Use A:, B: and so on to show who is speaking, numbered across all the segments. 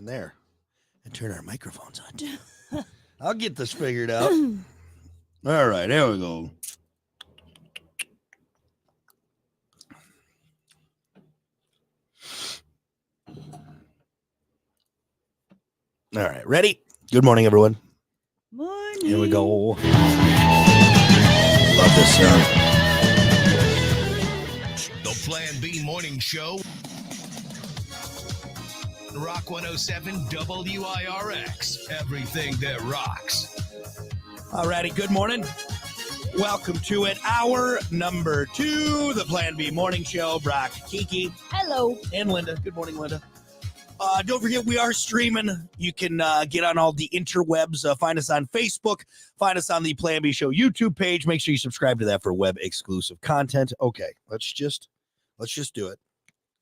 A: in there and turn our microphones on too. I'll get this figured out. All right, there we go. All right, ready? Good morning, everyone.
B: Morning.
A: Here we go. Love this song.
C: The Plan B Morning Show. Rock 107 WIRX. Everything that rocks.
A: All righty, good morning. Welcome to it. Hour number 2, the Plan B Morning Show. Brock, Kiki,
B: Hello.
A: and Linda. Good morning, Linda. Don't forget, we are streaming. You can get on all the interwebs. Find us on Facebook. Find us on the Plan B Show YouTube page. Make sure you subscribe to that for web exclusive content. Okay, let's just do it.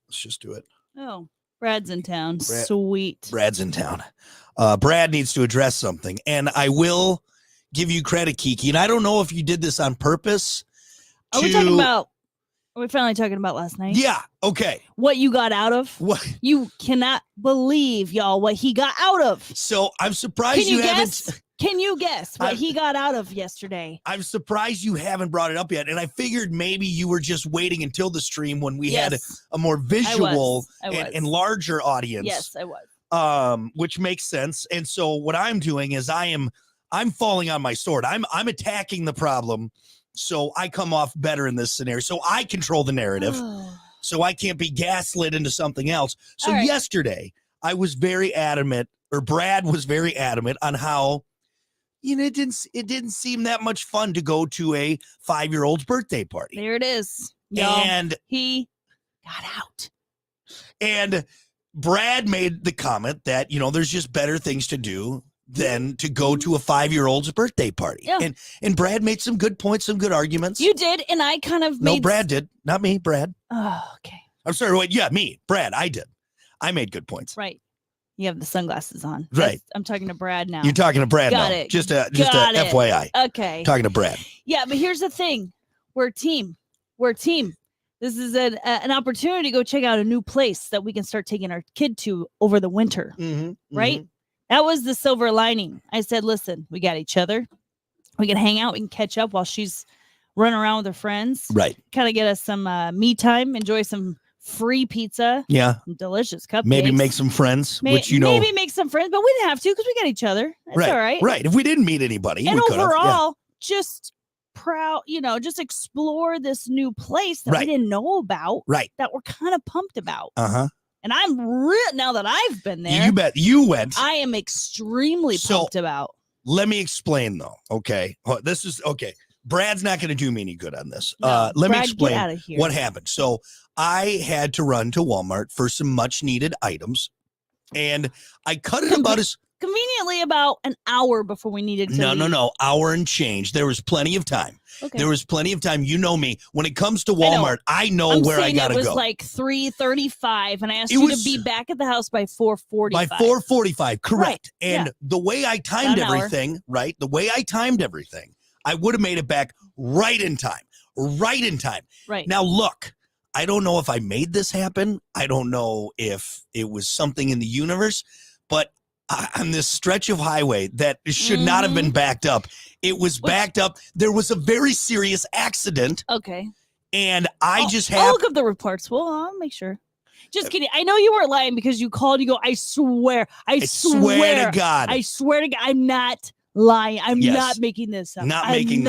A: Let's just do it.
B: Oh, Brad's in town. Sweet.
A: Brad's in town. Brad needs to address something, and I will give you credit, Kiki. And I don't know if you did this on purpose.
B: Are we finally talking about last night?
A: Yeah. Okay.
B: What you got out of?
A: What?
B: You cannot believe, y'all, what he got out of.
A: So I'm surprised
B: Can you
A: haven't.
B: guess? Can you guess what he got out of yesterday?
A: I'm surprised you haven't brought it up yet. And I figured maybe you were just waiting until the stream when we had a more visual and larger audience.
B: Yes, I was.
A: Which makes sense. And so what I'm doing is I'm falling on my sword. I'm attacking the problem. So I come off better in this scenario. So I control the narrative. So I can't be gaslit into something else. So yesterday I was very adamant, or Brad was very adamant on how, it didn't seem that much fun to go to a 5-year-old's birthday party.
B: There it is. Y'all,
A: and
B: he got out.
A: And Brad made the comment that, there's just better things to do than to go to a 5-year-old's birthday party.
B: Yeah.
A: And Brad made some good points, some good arguments.
B: You did, and I kind of
A: No, Brad did. Not me, Brad.
B: Oh, okay.
A: I'm sorry, wait, yeah, me, Brad, I did. I made good points.
B: Right. You have the sunglasses on.
A: Right.
B: I'm talking to Brad now.
A: You're talking to Brad
B: Got
A: now.
B: it.
A: Just a
B: Got it.
A: FYI.
B: Okay.
A: Talking to Brad.
B: Yeah, but here's the thing. We're a team. This is an opportunity to go check out a new place that we can start taking our kid to over the winter. Right? That was the silver lining. I said, listen, we got each other. We can hang out. We can catch up while she's running around with her friends.
A: Right.
B: Kind of get us some me time. Enjoy some free pizza.
A: Yeah.
B: Some delicious cupcakes.
A: Maybe make some friends, which
B: Maybe make some friends, but we didn't have to because we got each other. That's all right.
A: Right. If we didn't meet anybody,
B: and
A: we could
B: overall, just proud, just explore this new place that we didn't know about.
A: Right.
B: That we're kind of pumped about.
A: Uh-huh.
B: And I'm now that I've been there.
A: You bet. You went.
B: I am extremely pumped about.
A: Let me explain, though. Okay. This is okay. Brad's not going to do me any good on this.
B: No,
A: let
B: Brad,
A: me explain
B: get out of here.
A: what happened. So I had to run to Walmart for some much needed items, and I cut it about as
B: conveniently about an hour before we needed to leave.
A: No. Hour and change. There was plenty of time.
B: Okay.
A: There was plenty of time. You know me. When it comes to Walmart, I know where I gotta go.
B: It was like 3:35, and I asked you to be back at the house by 4:45.
A: By 4:45, correct.
B: Right.
A: And the way I timed everything, I would have made it back right in time.
B: Right.
A: Now, look, I don't know if I made this happen. I don't know if it was something in the universe, but on this stretch of highway that should not have been backed up, it was backed up. There was a very serious accident.
B: Okay.
A: And
B: I'll look up the reports. Well, I'll make sure. Just kidding. I know you weren't lying because you called. You go, I swear
A: to God.
B: I swear to God, I'm not lying. I'm not making this up.
A: Making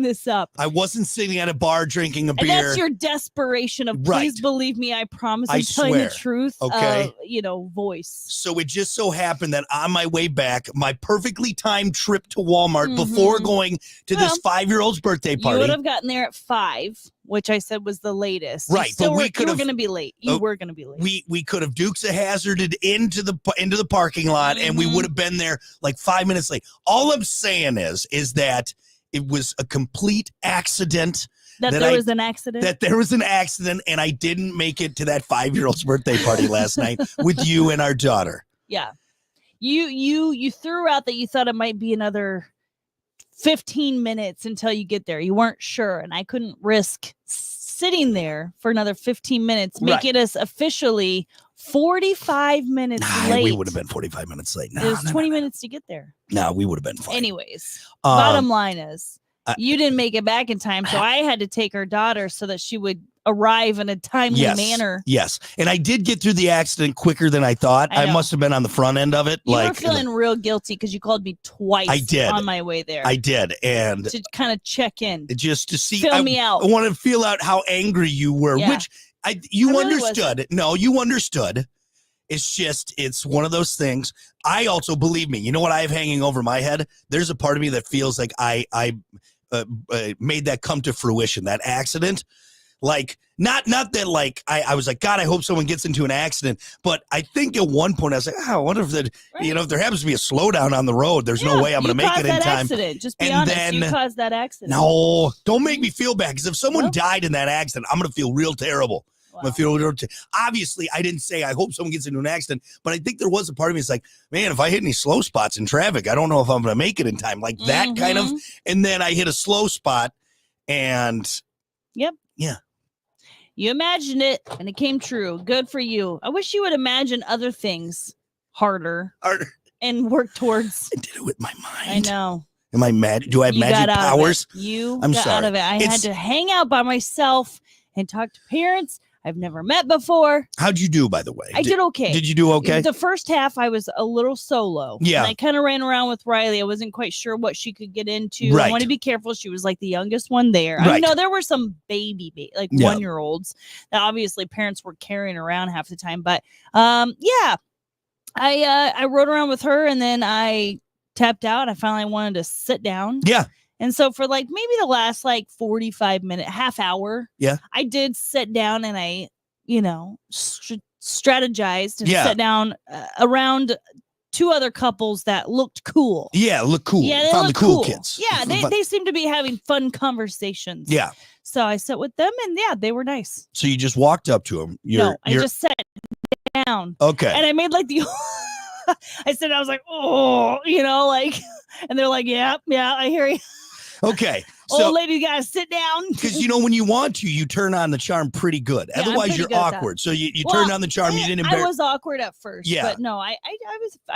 B: this up.
A: I wasn't sitting at a bar drinking a beer.
B: And that's your desperation of please believe me. I promise I'm telling the truth.
A: Okay.
B: Voice.
A: So it just so happened that on my way back, my perfectly timed trip to Walmart before going to this 5-year-old's birthday party.
B: You would have gotten there at 5, which I said was the latest.
A: Right.
B: But you were going to be late. You were going to be late.
A: We could have Dukes of Hazzarded into the parking lot and we would have been there like 5 minutes late. All I'm saying is that it was a complete accident. That there was an accident, and I didn't make it to that 5-year-old's birthday party last night with you and our daughter.
B: Yeah. You threw out that you thought it might be another 15 minutes until you get there. You weren't sure, and I couldn't risk sitting there for another 15 minutes, making us officially 45 minutes
A: Nah,
B: late.
A: we would have been 45 minutes late.
B: It was 20 minutes to get there.
A: No, we would have been fine.
B: Anyways,
A: Um,
B: bottom line is
A: I-
B: you didn't make it back in time, so I had to take our daughter so that she would arrive in a timely manner.
A: Yes. And I did get through the accident quicker than I thought.
B: I
A: I
B: know.
A: must have been on the front end of it.
B: You
A: like
B: were feeling real guilty because you called me twice
A: I did.
B: on my way there
A: I did. And
B: to kind of check in.
A: just to see,
B: Fill me out.
A: I want to feel out how angry you were,
B: Yeah.
A: which you
B: I really
A: understood. No, you understood. It's one of those things. I also, believe me, you know what I have hanging over my head? There's a part of me that feels like I made that come to fruition, that accident. Like, not that like I was like, God, I hope someone gets into an accident. But I think at one point I was like, I wonder if that, if there happens to be a slowdown on the road, there's no way I'm going to make it in time.
B: Accident. Just be
A: And
B: honest.
A: then-
B: You caused that accident.
A: No, don't make me feel bad. Because if someone
B: No.
A: died in that accident, I'm going to feel real terrible.
B: Wow.
A: I'm gonna feel real obviously, I didn't say I hope someone gets into an accident, but I think there was a part of me that's like, man, if I hit any slow spots in traffic, I don't know if I'm going to make it in time. Like that kind of.
B: Mhm.
A: And then I hit a slow spot and
B: You imagined it and it came true. Good for you. I wish you would imagine other things harder and work towards.
A: I did it with my
B: I
A: mind.
B: know.
A: Am I mad? Do I have
B: You
A: magic
B: got out
A: powers?
B: Of it. You
A: I'm
B: got
A: sorry.
B: out of it. I had
A: It's-
B: to hang out by myself and talk to parents I've never met before.
A: How'd you do, by the way?
B: I did okay.
A: Did you do okay?
B: The first half, I was a little solo.
A: Yeah.
B: And I kind of ran around with Riley. I wasn't quite sure what she could get into. I
A: Right.
B: want to be careful. She was like the youngest one there. I
A: Right.
B: know there were some like
A: Yeah.
B: 1-year-olds that obviously parents were carrying around half the time. But yeah, I rode around with her and then I tapped out. I finally wanted to sit down.
A: Yeah.
B: And so for like maybe the last like 45 minute, half hour,
A: Yeah.
B: I did sit down and I, strategized and
A: Yeah.
B: sat down around 2 other couples that looked cool.
A: Yeah, look cool.
B: Yeah, they
A: Found the
B: looked
A: cool kids.
B: Yeah, they seem to be having fun conversations.
A: Yeah.
B: So I sat with them and yeah, they were nice.
A: So you just walked up to them.
B: No, I just sat down
A: okay.
B: and I made like the I was like, oh, and they're like, yeah, I hear you.
A: Okay.
B: Old
A: So,
B: lady, you gotta sit down.
A: because when you want to, you turn on the charm pretty good.
B: Yeah, I'm
A: Otherwise,
B: pretty
A: you're
B: good at that.
A: awkward. So you
B: Well,
A: turned on the charm. You didn't
B: I
A: embarrass.
B: was awkward at first.
A: Yeah.
B: But no, I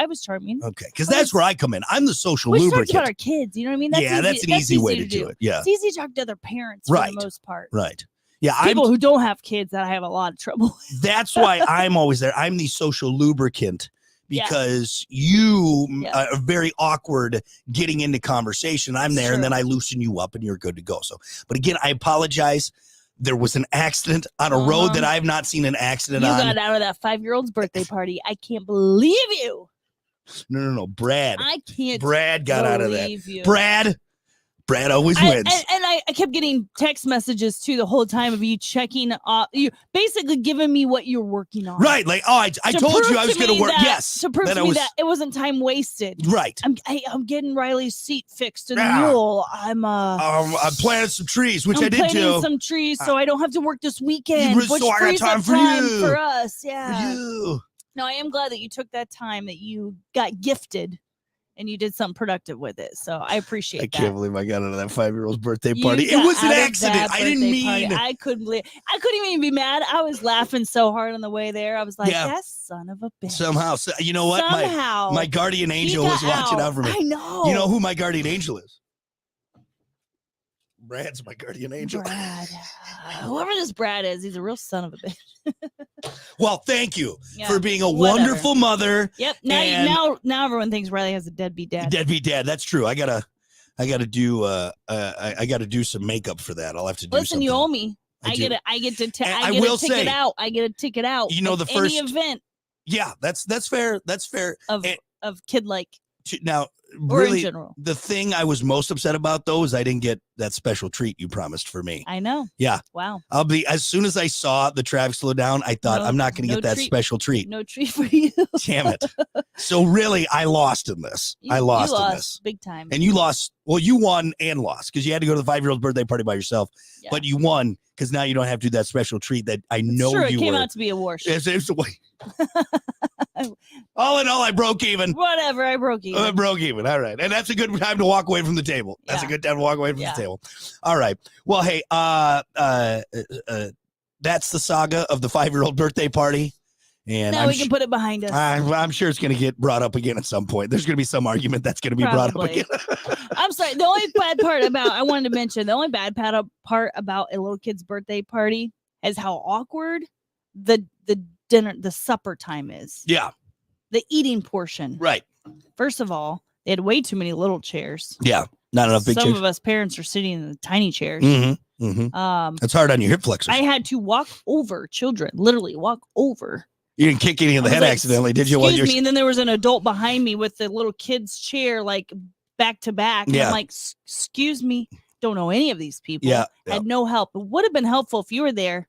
B: was charming.
A: Okay, because
B: Well,
A: that's where I come in. I'm the social
B: We talked
A: lubricant.
B: about our kids. You know what I mean?
A: Yeah, that's an easy way to do it. Yeah,
B: It's easy to talk to other parents for
A: Right.
B: the most part.
A: right. Yeah,
B: People who don't have kids that I have a lot of trouble with.
A: that's why I'm always there. I'm the social lubricant
B: Yeah.
A: because you
B: Yeah.
A: are very awkward getting into conversation. I'm there, and
B: Sure.
A: then I loosen you up, and you're good to go. So, but again, I apologize. There was an accident on a road that I have not seen an accident
B: You
A: on.
B: got out of that 5-year-old's birthday party. I can't believe you.
A: No. Brad.
B: I can't
A: Brad got out of that.
B: believe you.
A: Brad always
B: I,
A: wins.
B: and I kept getting text messages too the whole time of you checking off. You basically giving me what you're working on.
A: Right. Like, I
B: To
A: told
B: prove
A: you I was
B: to
A: going
B: me
A: to work.
B: that-
A: Yes.
B: To prove
A: that
B: to
A: I
B: me
A: was-
B: that it wasn't time wasted.
A: Right.
B: I'm getting Riley's seat fixed in the
A: Ah.
B: mule. I'm
A: I planted some trees, which
B: I'm
A: I did
B: planting
A: do.
B: some trees so I don't have to work this weekend.
A: was-
B: Which
A: so I got
B: frees
A: time
B: up
A: for you.
B: for us.
A: For
B: Yeah.
A: you.
B: No, I am glad that you took that time that you got gifted and you did something productive with it. So I appreciate
A: I
B: that.
A: can't believe I got out of that 5-year-old's birthday
B: You
A: party. It
B: got
A: was an
B: out of
A: accident.
B: that
A: I didn't
B: birthday party.
A: mean.
B: I couldn't even be mad. I was laughing so hard on the way there. I was like,
A: Yeah.
B: that son of a bitch.
A: Somehow, you know what?
B: Somehow.
A: My guardian
B: he
A: angel
B: got
A: was watching out for me.
B: I know.
A: You know who my guardian angel is? Brad's my guardian angel.
B: Brad. Whoever this Brad is, he's a real son of a bitch.
A: Well, thank you
B: Yeah,
A: for being a
B: whatever.
A: wonderful mother.
B: Yep.
A: And-
B: Now everyone thinks Riley has a deadbeat dad.
A: Deadbeat dad. That's true. I gotta do I gotta do some makeup for that. I'll have to do
B: Listen, you
A: something.
B: owe me. I
A: do.
B: get to
A: And
B: I
A: I
B: get
A: will
B: a ticket
A: say,
B: out. I get a ticket out.
A: you know,
B: of
A: the
B: any
A: first-
B: event
A: Yeah, that's fair. That's fair.
B: of
A: And-
B: kid like
A: Now,
B: or in
A: really,
B: general.
A: the thing I was most upset about though is I didn't get that special treat you promised for me.
B: I know.
A: Yeah.
B: Wow.
A: I'll be as soon as I saw the traffic slow down, I thought
B: No-
A: I'm not going to
B: no
A: get that
B: treat.
A: special treat.
B: No treat for you.
A: Damn it! So really, I lost in this. I lost in this,
B: big time.
A: and you lost. Well, you won and lost because you had to go to the 5-year-old birthday party by yourself.
B: Yeah.
A: But you won because now you don't have to do that special treat that I know
B: sure,
A: you
B: it came
A: were.
B: out to be a wash.
A: It's all in all, I broke even.
B: Whatever, I broke even.
A: I broke even. All right. And that's a good time to walk away from the table. That's a
B: Yeah.
A: good time to walk away from
B: Yeah.
A: the table. All right. Well, hey, that's the saga of the 5-year-old birthday party. And
B: Now we can put it behind us.
A: I'm sure it's going to get brought up again at some point. There's going to be some argument that's going to be brought up
B: Probably.
A: again.
B: I'm sorry. The only bad part about I wanted to mention the only bad part about a little kid's birthday party is how awkward the dinner, the supper time is.
A: Yeah,
B: The eating portion.
A: right.
B: First of all, they had way too many little chairs.
A: Yeah, not enough big
B: Some
A: chairs.
B: of us parents are sitting in the tiny chairs.
A: Mm-hmm, mm-hmm. That's hard on your hip flexors.
B: I had to walk over children, literally walk over.
A: You didn't kick any in the
B: I was
A: head
B: like,
A: accidentally, did you? While
B: Excuse
A: you're
B: me. And then there was an adult behind me with the little kid's chair, like back to back. And
A: Yeah.
B: I'm like, excuse me. Don't know any of these people.
A: Yeah,
B: Had no help. It would have been helpful if you were there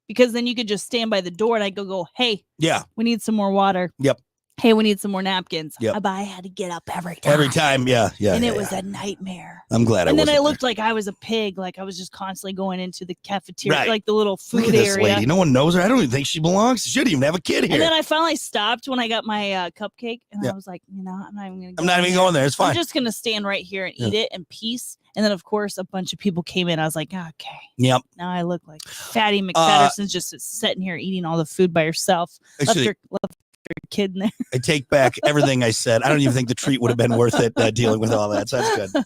B: because then you could just stand by the door and I could go, hey,
A: yeah,
B: we need some more water.
A: Yep.
B: Hey, we need some more napkins.
A: Yep.
B: But I had to get up every time.
A: every time. Yeah, yeah.
B: And
A: yeah,
B: it was
A: yeah.
B: a nightmare.
A: I'm glad
B: And then I
A: wasn't
B: looked like I was a pig. Like I was just constantly going into the cafeteria,
A: Right.
B: like the little
A: there. Look
B: food
A: at this
B: area.
A: lady. No one knows her. I don't even think she belongs. She shouldn't even have a kid here.
B: And then I finally stopped when I got my cupcake. And
A: Yeah.
B: I was like, I'm not even going to go.
A: I'm not even going there. It's fine.
B: I'm just going to stand right here and eat it in peace. And then, of course, a bunch of people came in. I was like, okay.
A: Yep.
B: Now I look like Fatty McFatterson's just sitting here eating all the food by herself.
A: Actually,
B: Left your kid in there.
A: I take back everything I said. I don't even think the treat would have been worth it dealing with all that. So that's good.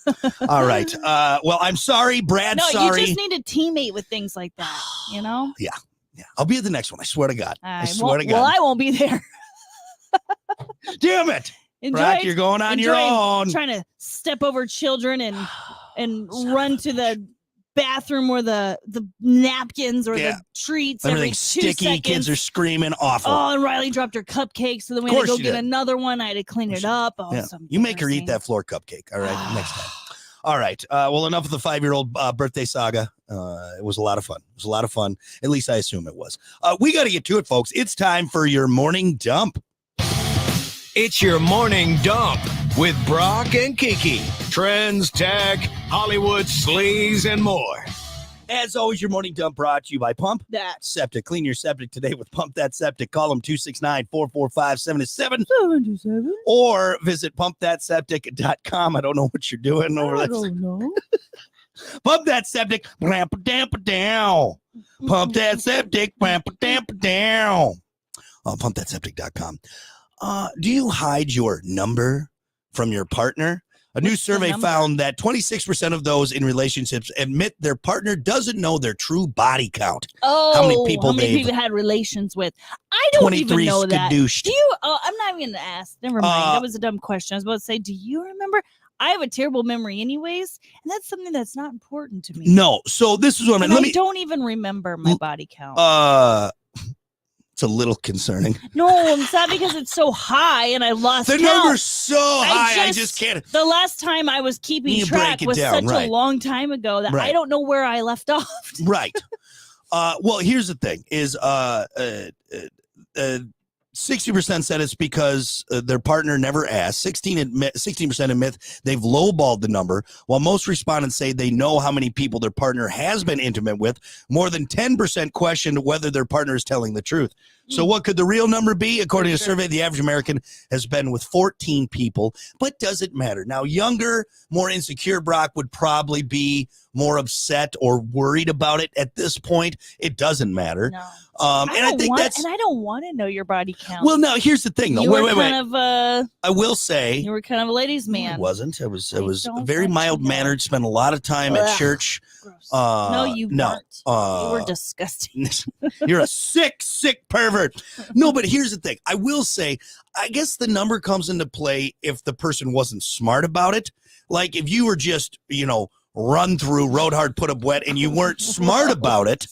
A: All right. Well, I'm sorry, Brad.
B: No,
A: sorry.
B: you just need to teammate with things like that, you know?
A: Yeah. I'll be at the next one. I swear to God. I swear to God.
B: Well, I won't be there.
A: Damn it.
B: Enjoy
A: Brock, you're going on your own.
B: trying to step over children and run to the bathroom or the napkins or
A: Yeah.
B: the treats every 2
A: Everything's sticky.
B: seconds.
A: Kids are screaming. Awful.
B: Oh, and Riley dropped her cupcake, so then we
A: Of
B: had to
A: course
B: go
A: she
B: get
A: did.
B: another one. I had to clean it up. Oh,
A: Yeah.
B: so
A: You make her eat
B: embarrassing.
A: that floor cupcake. All right. Next time. All right. Well, enough of the 5-year-old birthday saga. It was a lot of fun. It was a lot of fun. At least I assume it was. We got to get to it, folks. It's time for your morning dump.
C: It's your morning dump with Brock and Kiki. Trends, tech, Hollywood sleaze, and more.
A: As always, your morning dump brought to you by Pump
B: That
A: Septic. Clean your septic today with Pump That Septic. Call them 269-445-77 or visit pumpthatseptic.com. I don't know what you're doing over
B: I
A: there.
B: don't know.
A: Pump that septic. Ramp it down. Pump that septic. Ramp it down. Pumpthatseptic.com. Do you hide your number from your partner? A new
B: What's the
A: survey
B: number?
A: found that 26% of those in relationships admit their partner doesn't know their true body count.
B: Oh,
A: many people they've-
B: had relations with? I don't even
A: 23
B: know that.
A: skadooshed.
B: Do you? Oh, I'm not even gonna ask. Never mind.
A: Uh,
B: That was a dumb question. I was about to say, do you remember? I have a terrible memory, anyways, and that's something that's not important to me.
A: No. So this is what I
B: And
A: mean. Let
B: I
A: me.
B: don't even remember my body count.
A: It's a little concerning.
B: No, it's not because it's so high and I lost
A: The
B: count.
A: number's so high. I just can't.
B: The last time I was keeping
A: You
B: track
A: break it
B: was
A: down,
B: such
A: right.
B: a long time ago that
A: Right.
B: I don't know where I left off.
A: Right. Well, here's the thing: is 60% said it's because their partner never asked. 16% admit they've lowballed the number, while most respondents say they know how many people their partner has been intimate with. More than 10% questioned whether their partner is telling the truth. So what could the real number be? According to a survey, the average American has been with 14 people, but does it matter? Now, younger, more insecure Brock would probably be more upset or worried about it at this point. It doesn't matter.
B: No.
A: And I think that's...
B: and I don't want to know your body count.
A: Well, now, here's the thing, though.
B: you
A: Wait.
B: were kind of
A: I will say...
B: you were kind of a ladies'
A: I
B: man.
A: wasn't. I was
B: don't
A: very
B: want to
A: mild-mannered, spent a lot of time at
B: Ugh.
A: church.
B: Gross.
A: No,
B: weren't. You were disgusting.
A: You're a sick pervert. No, but here's the thing. I will say, I guess the number comes into play if the person wasn't smart about it. Like if you were just, run through, rode hard, put up wet, and you weren't smart about it,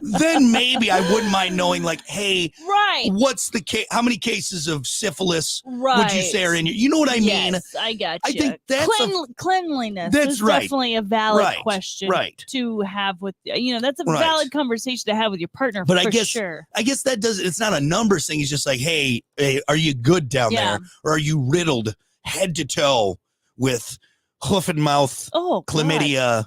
A: then maybe I wouldn't mind knowing, like, hey,
B: Right.
A: what's the case? How many cases of syphilis
B: Right.
A: would you say are in you? You know what I mean?
B: Yes, I got you.
A: I think that's
B: cleanliness.
A: That's
B: is
A: right.
B: definitely a valid
A: Right,
B: question
A: right.
B: to have with that's a
A: Right.
B: valid conversation to have with your partner.
A: But
B: for
A: I guess
B: sure.
A: I guess that does. It's not a numbers thing. It's just like, hey, are you good down
B: Yeah.
A: there, or are you riddled head to toe with hoof and mouth,
B: Oh, God.
A: chlamydia,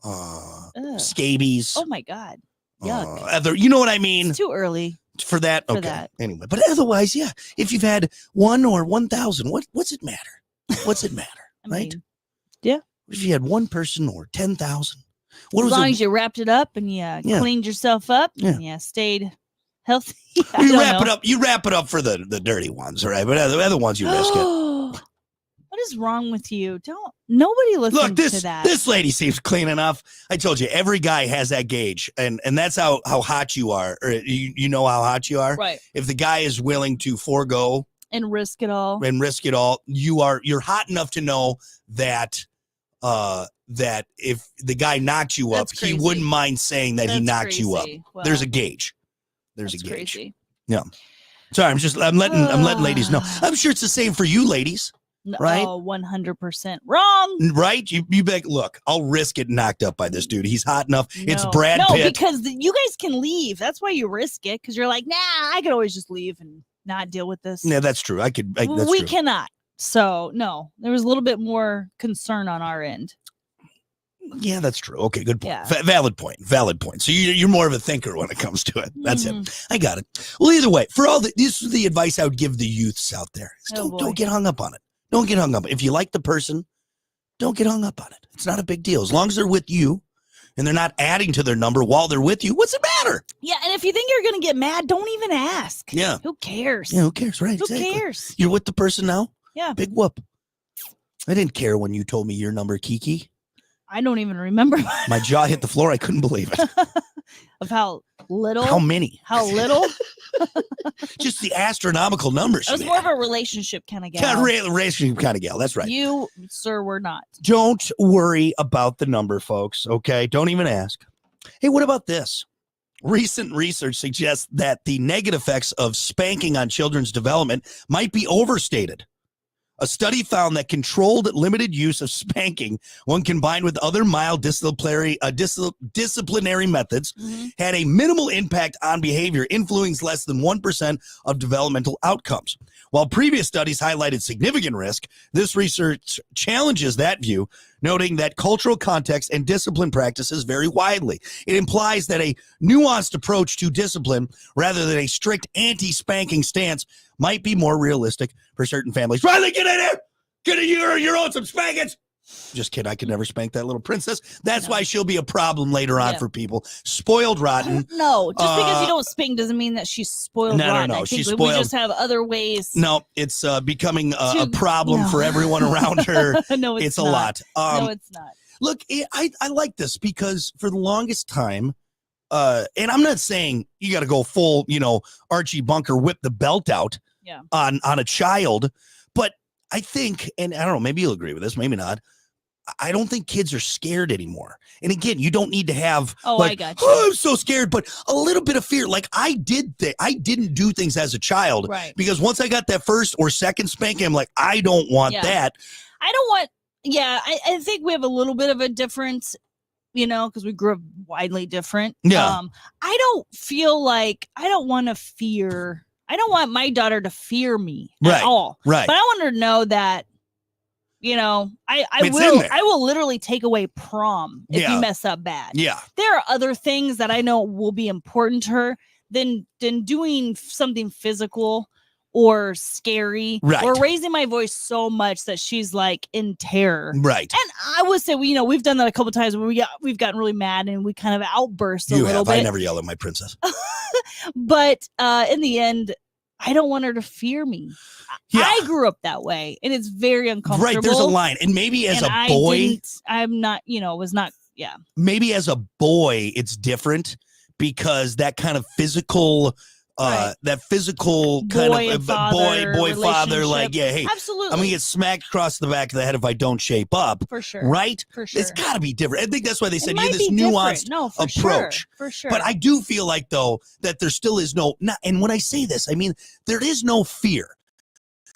B: Ugh.
A: scabies?
B: Oh my God. Yuck.
A: Other, you know what I mean?
B: It's too early.
A: For that,
B: for
A: okay.
B: that.
A: Anyway, but otherwise, yeah. If you've had 1 or 1,000, what's it matter? What's it matter,
B: I
A: right?
B: mean,
A: If you had 1 person or 10,000, what
B: as
A: was
B: long
A: it?
B: as you wrapped it up and you
A: Yeah.
B: cleaned yourself up
A: Yeah.
B: and you stayed Healthy.
A: You wrap it up. You wrap it up for the dirty ones, all right? But the other ones you risk it.
B: What is wrong with you? Nobody listens
A: Look,
B: to that.
A: this lady seems clean enough. I told you, every guy has that gauge, and that's how hot you are, or you know how hot you are.
B: Right.
A: If the guy is willing to forego
B: and risk it all,
A: you're hot enough to know that that if the guy knocked you up, he wouldn't mind saying that he knocked you up.
B: Well,
A: there's a gauge. There's a gauge.
B: Crazy.
A: Yeah. Sorry, I'm letting ladies know. I'm sure it's the same for you ladies. Right?
B: Oh, 100% wrong.
A: Right? You be like, look, I'll risk it knocked up by this dude. He's hot enough.
B: No.
A: It's Brad Pitt.
B: No, because you guys can leave. That's why you risk it, because you're like, nah, I could always just leave and not deal with this.
A: Yeah, that's true. That's
B: we
A: true.
B: cannot. So, no, there was a little bit more concern on our end.
A: Yeah, that's true. Okay, good point.
B: Yeah.
A: Valid point. So you're more of a thinker when it comes to it. That's
B: Mm-hmm.
A: it. I got it. Well, either way, this is the advice I would give the youths out there. Don't get hung up on it. Don't get hung up. If you like the person, don't get hung up on it. It's not a big deal. As long as they're with you and they're not adding to their number while they're with you, what's the matter?
B: Yeah, and if you think you're going to get mad, don't even ask.
A: Yeah.
B: Who cares?
A: Yeah, who cares? Right.
B: Who
A: exactly.
B: cares?
A: You're with the person now?
B: Yeah.
A: Big whoop. I didn't care when you told me your number, Kiki.
B: I don't even remember.
A: My jaw hit the floor. I couldn't believe it.
B: Of how little?
A: How many?
B: How little?
A: Just the astronomical numbers.
B: I was more of a relationship kind of gal.
A: Yeah, relationship kind of gal. That's right.
B: You, sir, were not.
A: Don't worry about the number, folks. Okay. Don't even ask. Hey, what about this? Recent research suggests that the negative effects of spanking on children's development might be overstated. A study found that controlled, limited use of spanking, when combined with other mild disciplinary methods, had a minimal impact on behavior, influencing less than 1% of developmental outcomes. While previous studies highlighted significant risk, this research challenges that view, noting that cultural context and discipline practices vary widely. It implies that a nuanced approach to discipline, rather than a strict anti-spanking stance, might be more realistic for certain families. Riley, get in here! Get in here! You're on some spankings! Just kidding. I could never spank that little princess. That's why she'll be a problem later on for people. Spoiled rotten.
B: No, just because you don't spank doesn't mean that she's spoiled rotten.
A: No,
B: I think
A: she's
B: we
A: spoiled.
B: just have other ways.
A: No, it's becoming a problem for everyone around her.
B: No,
A: it's
B: not.
A: a lot.
B: No, it's not.
A: Look, I like this because for the longest time, and I'm not saying you got to go full, Archie Bunker, whip the belt out on a child, but I think, and I don't know, maybe you'll agree with this, maybe not. I don't think kids are scared anymore. And again, you don't need to have
B: I got you.
A: I'm so scared, but a little bit of fear. Like I didn't do things as a child,
B: right? Because
A: once I got that first or second spanking, I'm like, I don't want that.
B: I don't want. Yeah, I think we have a little bit of a difference, because we grew up widely different.
A: Yeah.
B: I don't feel like I don't want to fear. I don't want my daughter to fear me at all.
A: Right.
B: But I want her to know that. I will literally take away prom if you mess up bad.
A: Yeah.
B: There are other things that I know will be important to her than doing something physical or scary or raising my voice so much that she's like in terror.
A: Right.
B: And I would say, we've done that a couple of times where we've gotten really mad and we kind of outburst a little bit.
A: I never yell at my princess.
B: But in the end, I don't want her to fear me.
A: Yeah.
B: I grew up that way, and it's very uncomfortable.
A: Right, there's a line. And maybe as a boy...
B: I'm not, was not, yeah.
A: Maybe as a boy, it's different because that kind of physical... that physical kind of boy father, like, hey,
B: absolutely.
A: I'm gonna get smacked across the back of the head if I don't shape up.
B: For sure.
A: Right?
B: For sure.
A: It's gotta be different. I think that's why they said
B: you
A: this nuanced approach.
B: For sure.
A: But I do feel like though that there still is and when I say this, I mean there is no fear.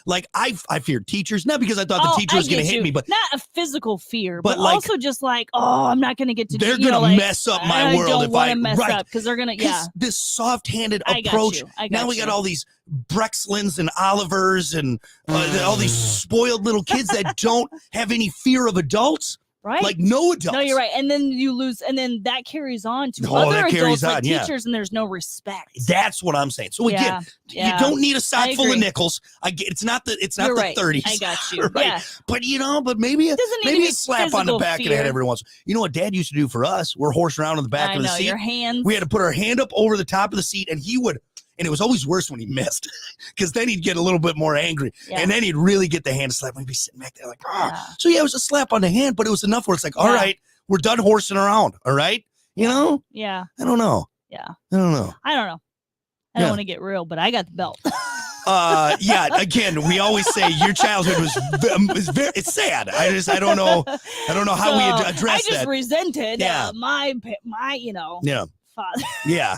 A: Like I feared teachers, not because I thought the teacher was going to hit me, but
B: not a physical fear, but
A: like,
B: also just like, I'm not going to get to.
A: They're going to mess up my world if I
B: mess up because they're going to.
A: This soft-handed approach. Now we got all these Brexlins and Olivers and all these spoiled little kids that don't have any fear of adults.
B: Right.
A: Like no adults.
B: No, you're right. And then you lose, and then that carries on to other adults like teachers, and there's no respect.
A: That's what I'm saying. So again, you don't need a sock full of nickels. I get it's not the 30s.
B: I got you.
A: Right? Yeah. But but maybe a slap on the back of the head every once. You know what Dad used to do for us? We're horsing around on the back of the seat.
B: Your hands.
A: We had to put our hand up over the top of the seat, and he would And it was always worse when he missed because then he'd get a little bit more angry.
B: Yeah.
A: And then he'd really get the hand slap. We'd be sitting back there like,
B: Yeah.
A: So yeah, it was a slap on the hand, but it was enough where it's like, all
B: Yeah.
A: right, we're done horsing around. All right. You know,
B: Yeah.
A: I don't know.
B: Yeah.
A: I don't know.
B: I don't know. I
A: Yeah.
B: don't want to get real, but I got the belt.
A: Yeah. Again, we always say your childhood was very, it's sad. I don't know how we
B: So,
A: address
B: I just
A: that.
B: resented
A: Yeah.
B: my
A: Yeah.
B: father.
A: Yeah.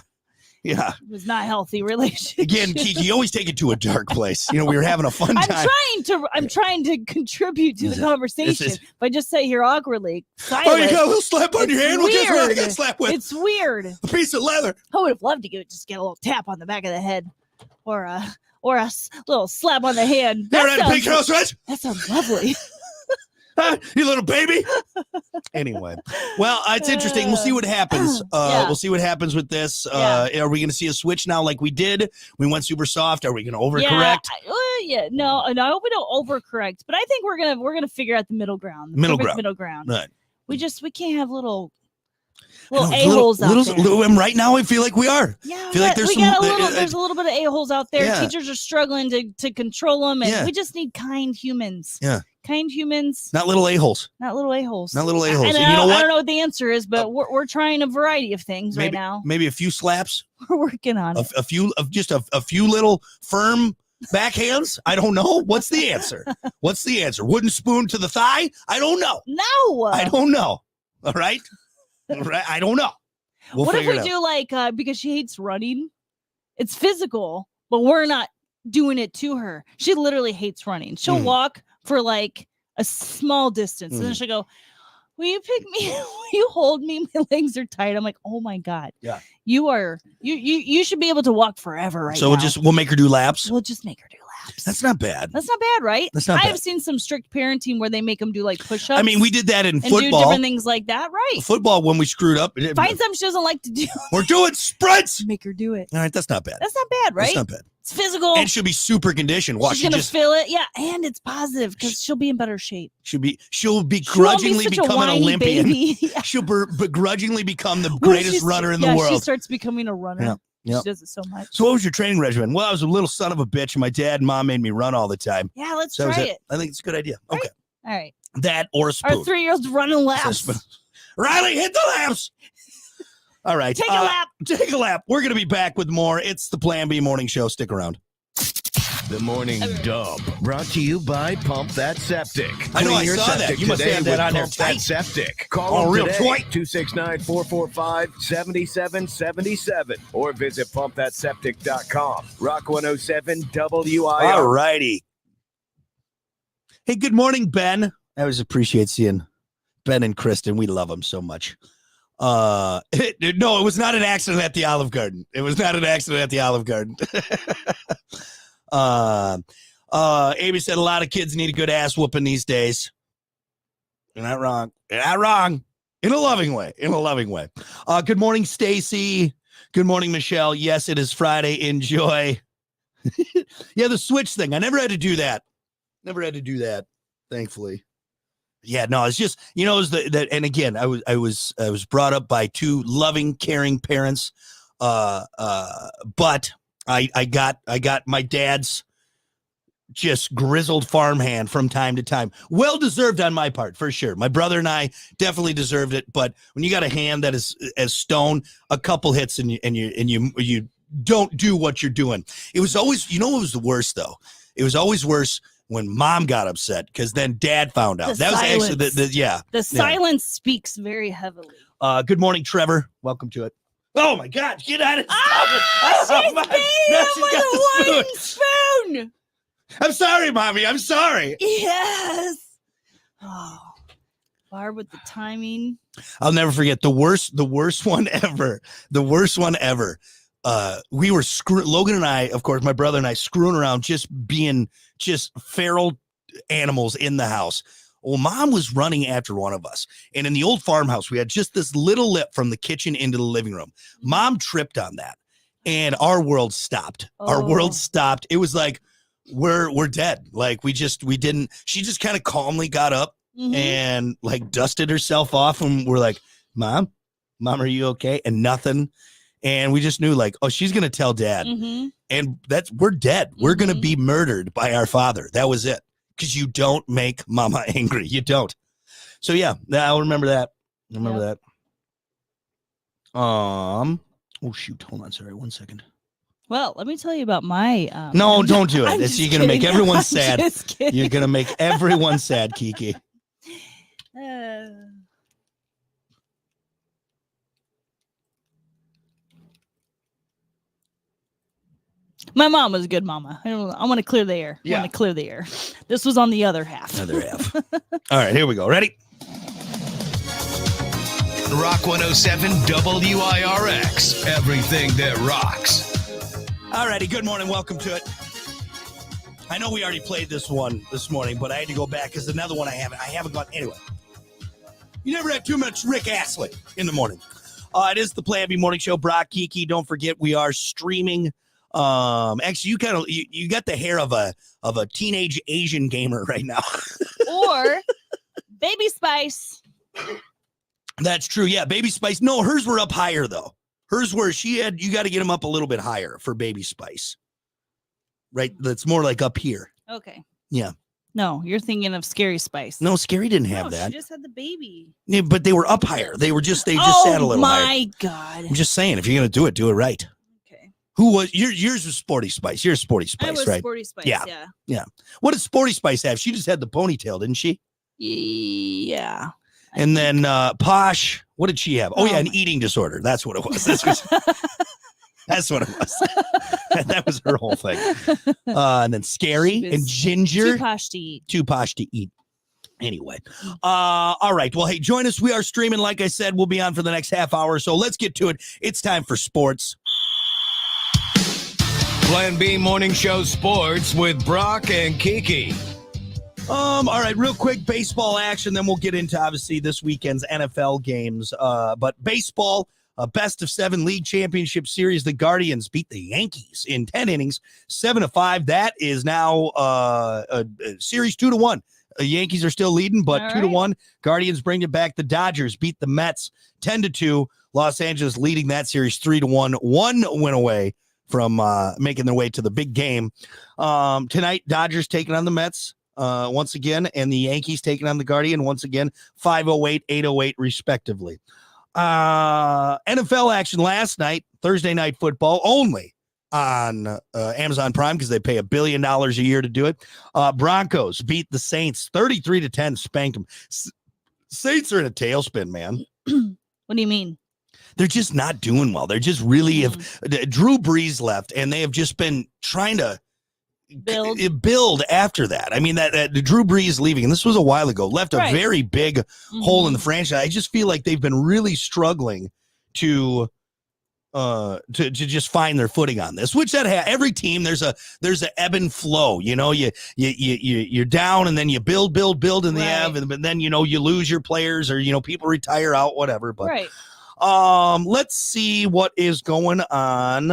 A: Yeah.
B: It was not healthy relationship.
A: Again, Kiki, you always take it to a dark place. You know, we were having a fun
B: I'm
A: time.
B: trying to contribute to the conversation.
A: is-
B: If I just sit here awkwardly,
A: Oh, you
B: silent,
A: got a little slap on
B: It's
A: your hand? Well, guess what? I
B: weird.
A: got slapped with
B: it's weird.
A: a piece of leather.
B: I would have loved to just get a little tap on the back of the head, or a little slap on the hand.
A: Never had a big house, right?
B: That sounds lovely.
A: Huh? You little baby. Anyway, well, it's interesting. We'll see what happens.
B: Yeah.
A: We'll see what happens with this. Are we going to see a switch now like we did? We went super soft. Are we going to overcorrect?
B: No, I hope we don't overcorrect, but I think we're gonna figure out the middle ground.
A: Middle
B: perfect
A: ground.
B: Middle ground.
A: Right.
B: We can't have little
A: No,
B: a-holes out there.
A: and right now I feel like we are.
B: Yeah,
A: feel like there's
B: there's a little bit of a-holes out there.
A: Yeah.
B: Teachers are struggling to control them, and
A: Yeah.
B: we just need kind humans.
A: Yeah.
B: Kind humans,
A: Not little a-holes.
B: not little a-holes.
A: Not little a-holes.
B: And
A: And you know
B: I
A: what?
B: don't know what the answer is, but we're trying a variety of things right now.
A: Maybe a few slaps,
B: We're working on it.
A: a few little firm backhands. I don't know. What's the answer? What's the answer? Wooden spoon to the thigh? I don't know.
B: No.
A: I don't know. All right. All right. I don't know. We'll
B: What if
A: figure
B: we
A: it out.
B: do like because she hates running? It's physical, but we're not doing it to her. She literally hates running. She'll
A: Mhm.
B: walk for like a small distance, and then
A: Mhm.
B: she'll go, "Will you pick me? Will you hold me? My legs are tight." I'm like, "Oh my god,
A: Yeah.
B: you should be able to walk forever right
A: So
B: now."
A: we'll make her do laps.
B: We'll just make her do laps.
A: That's not bad.
B: That's not bad, right?
A: That's not
B: I've
A: bad.
B: seen some strict parenting where they make them do like push-ups.
A: I mean, we did that in
B: and do
A: football.
B: different things like that, right?
A: Football when we screwed up.
B: Find something she doesn't like to do.
A: We're doing sprints.
B: Make her do it.
A: All right, that's not bad.
B: That's not bad, right?
A: That's not bad.
B: It's physical.
A: And she'll be super conditioned. Watch,
B: She's
A: she
B: gonna
A: just
B: feel it, yeah, and it's positive because she'll be in better shape.
A: she'll be
B: She won't be
A: grudgingly
B: such a
A: become an
B: whiny
A: Olympian.
B: baby. Yeah.
A: She'll begrudgingly become the
B: When
A: greatest
B: she's-
A: runner in the
B: yeah,
A: world.
B: She starts becoming a runner.
A: Yeah, yeah.
B: She does it so much.
A: So what was your training regimen? Well, I was a little son of a bitch, and my dad and mom made me run all the time.
B: Yeah, let's
A: So that was
B: try it.
A: I think it's a good idea.
B: Right.
A: Okay.
B: All right.
A: That or a
B: Our
A: spoon.
B: 3-year-old's running laps.
A: Riley, hit the laps. All right.
B: Take a lap.
A: Take a lap. We're going to be back with more. It's the Plan B Morning Show. Stick around.
C: The Morning Dump, brought to you by Pump That Septic.
A: I know,
C: Clean
A: I
C: your
A: saw that.
C: septic
A: You must
C: today
A: have that
C: with
A: on there
C: Pump That
A: tight.
C: Septic.
A: Oh,
C: Call them
A: real
C: today,
A: tight.
C: 269-445-7777, or visit pumpthatseptic.com. Rock 107 WIR.
A: All righty. Hey, good morning, Ben. I always appreciate seeing Ben and Kristen. We love them so much. No, it was not an accident at the Olive Garden. It was not an accident at the Olive Garden. Amy said a lot of kids need a good ass whooping these days. You're not wrong. You're not wrong. In a loving way. In a loving way. Good morning, Stacy. Good morning, Michelle. Yes, it is Friday. Enjoy. Yeah, the switch thing. I never had to do that. Never had to do that, thankfully. Yeah, no, it's just, you know, it was that, and again, I was brought up by two loving, caring parents. But I got my dad's just grizzled farmhand from time to time. Well deserved on my part, for sure. My brother and I definitely deserved it. But when you got a hand that is as stone, a couple hits and you don't do what you're doing. It was always, you know, what was the worst though? It was always worse when mom got upset because then dad found out.
B: The
A: That was actually
B: silence. The silence speaks very heavily.
A: Good morning, Trevor. Welcome to it. Oh my God, get out of
B: She's
A: my-
B: beating
A: now
B: him
A: she's
B: with
A: got
B: a
A: the
B: wooden spoon.
A: I'm sorry, mommy. I'm sorry.
B: Yes. Oh, Barb with the timing.
A: I'll never forget the worst one ever. The worst one ever. We were Logan and I, of course, my brother and I, screwing around, just being just feral animals in the house. Well, mom was running after one of us. And in the old farmhouse, we had just this little lip from the kitchen into the living room. Mom tripped on that and our world stopped. Our world stopped. It was like, we're dead. Like she just kind of calmly got up and like dusted herself off. And we're like, mom, are you okay? And nothing. And we just knew like, oh, she's going to tell dad. And we're dead. We're going to be murdered by our father. That was it. Because you don't make mama angry. You don't. So yeah, I'll remember that. That. Oh shoot. Hold on. Sorry. 1 second.
B: Well, let me tell you about my.
A: No, don't do it. You're going to make everyone sad.
B: Kidding.
A: You're going to make everyone sad, Kiki.
B: My mom was a good mama. I want to clear the air.
A: Yeah.
B: I want to clear the air. This was on the other half.
A: Other half. All right, here we go. Ready?
C: Rock 107 WIRX. Everything that rocks.
A: All righty. Good morning. Welcome to it. I know we already played this one this morning, but I had to go back because another one I haven't got. Anyway, you never have too much Rick Astley in the morning. It is the Plan B Morning Show. Brock, Kiki. Don't forget we are streaming. Actually, you got the hair of a teenage Asian gamer right now.
B: Or Baby Spice.
A: That's true. Yeah, Baby Spice. No, hers were up higher though. Hers were you got to get them up a little bit higher for Baby Spice. Right, that's more like up here.
B: Okay.
A: Yeah.
B: No, you're thinking of Scary Spice.
A: No, Scary didn't have that.
B: She just had the baby.
A: Yeah, but they were up higher. They just sat a little higher.
B: Oh my God.
A: I'm just saying, if you're gonna do it right.
B: Okay.
A: Who was yours was Sporty Spice? You're Sporty Spice,
B: I was
A: right?
B: Sporty Spice.
A: Yeah.
B: Yeah.
A: What did Sporty Spice have? She just had the ponytail, didn't she?
B: Yeah.
A: And then Posh, what did she have? Oh, yeah, an
B: my-
A: eating disorder. That's what it was. That's what it was. That was her whole thing. And then Scary and Ginger.
B: Too posh to eat.
A: Too posh to eat. Anyway. All right. Well, hey, join us. We are streaming. Like I said, we'll be on for the next half hour. So let's get to it. It's time for sports.
C: Plan B Morning Show Sports with Brock and Kiki.
A: All right, real quick baseball action, then we'll get into obviously this weekend's NFL games. But baseball, best of 7 league championship series. The Guardians beat the Yankees in 10 innings, 7-5. That is now a series 2-1. The Yankees are still leading, but 2-1. Guardians bring it back. The Dodgers beat the Mets 10-2. Los Angeles leading that series 3-1. 1 win away from making their way to the big game. Tonight, Dodgers taking on the Mets. Once again, and the Yankees taking on the Guardian once again, 5:08, 8:08, respectively. NFL action last night, Thursday Night Football, only on Amazon Prime because they pay $1 billion a year to do it. Broncos beat the Saints 33-10, spanked them. Saints are in a tailspin, man.
B: What do you mean?
A: They're just not doing well. They're just really Drew Brees left, and they have just been trying to build after that. I mean, that Drew Brees leaving, and this was a while ago, left a very big hole in the franchise. I just feel like they've been really struggling to just find their footing on this. Which every team there's a ebb and flow. You know, you're down and then you build in the ebb, but then you lose your players or people retire out, whatever. But let's see what is going on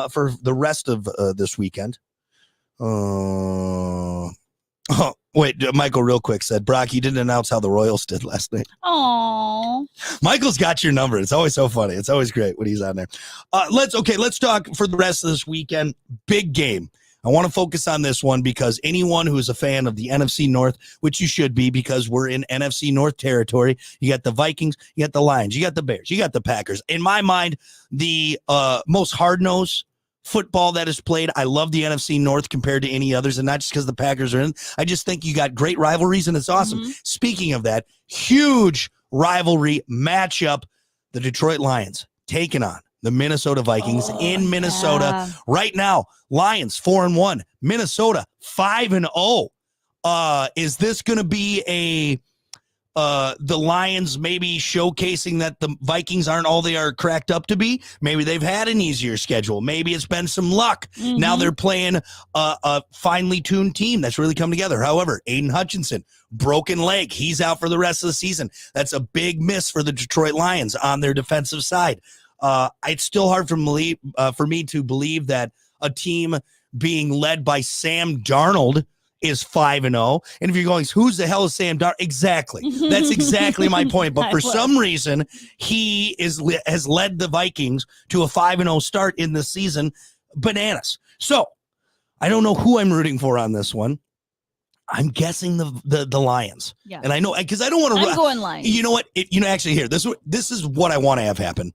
A: for the rest of this weekend. Michael real quick said, Brock, you didn't announce how the Royals did last night.
B: Oh,
A: Michael's got your number. It's always so funny. It's always great when he's on there. Let's talk for the rest of this weekend. Big game. I want to focus on this one because anyone who is a fan of the NFC North, which you should be because we're in NFC North territory, you got the Vikings, you got the Lions, you got the Bears, you got the Packers. In my mind, the most hard-nosed football that is played. I love the NFC North compared to any others, and not just because the Packers are in. I just think you got great rivalries, and it's awesome. Speaking of that, huge rivalry matchup, the Detroit Lions taking on the Minnesota Vikings in Minnesota right now. Lions 4-1, Minnesota 5-0. Is this going to be the Lions maybe showcasing that the Vikings aren't all they are cracked up to be? Maybe they've had an easier schedule. Maybe it's been some luck. Now they're playing a finely tuned team that's really come together. However, Aiden Hutchinson, broken leg. He's out for the rest of the season. That's a big miss for the Detroit Lions on their defensive side. It's still hard for me to believe that a team being led by Sam Darnold is 5-0. And if you're going, who's the hell is Sam Darnold? Exactly. That's exactly my point. But for some reason, he has led the Vikings to a 5-0 start in this season. Bananas. So I don't know who I'm rooting for on this one. I'm guessing the Lions.
B: Yeah.
A: And I know, because I don't want to.
B: I'm going Lions.
A: You know what? Actually, here, this is what I want to have happen.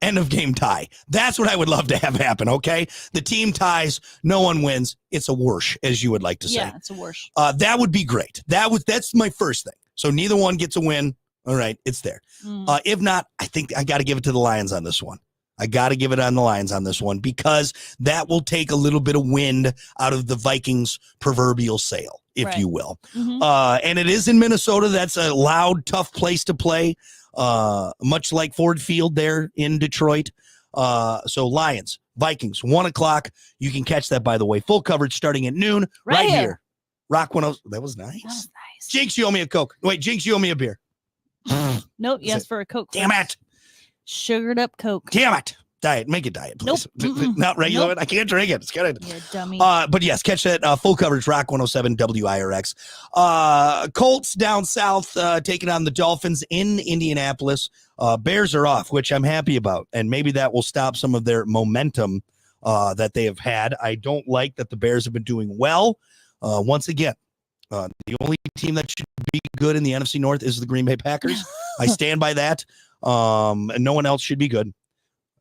A: End of game tie. That's what I would love to have happen. Okay, the team ties, no one wins. It's a whoosh, as you would like to say.
B: Yeah, it's a whoosh.
A: That would be great. That's my first thing. So neither one gets a win. All right, it's there. If not, I think I got to give it to the Lions on this one. I got to give it on the Lions on this one, because that will take a little bit of wind out of the Vikings' proverbial sail, if you will. And it is in Minnesota. That's a loud, tough place to play, much like Ford Field there in Detroit. So Lions, Vikings, 1:00. You can catch that, by the way. Full coverage starting at noon right here. Rock 10. That was nice.
B: That was nice.
A: Jinx, you owe me a Coke. Wait, Jinx, you owe me a beer.
B: Nope, yes, for a Coke.
A: Damn it.
B: Sugared up Coke.
A: Damn it. Diet. Make it diet, please.
B: Nope.
A: Not regular.
B: Nope.
A: I can't drink it. It's good.
B: You're a dummy.
A: But yes, catch that full coverage, Rock 107 WIRX. Colts down south taking on the Dolphins in Indianapolis. Bears are off, which I'm happy about. And maybe that will stop some of their momentum that they have had. I don't like that the Bears have been doing well. Once again, the only team that should be good in the NFC North is the Green Bay Packers. I stand by that. And no one else should be good.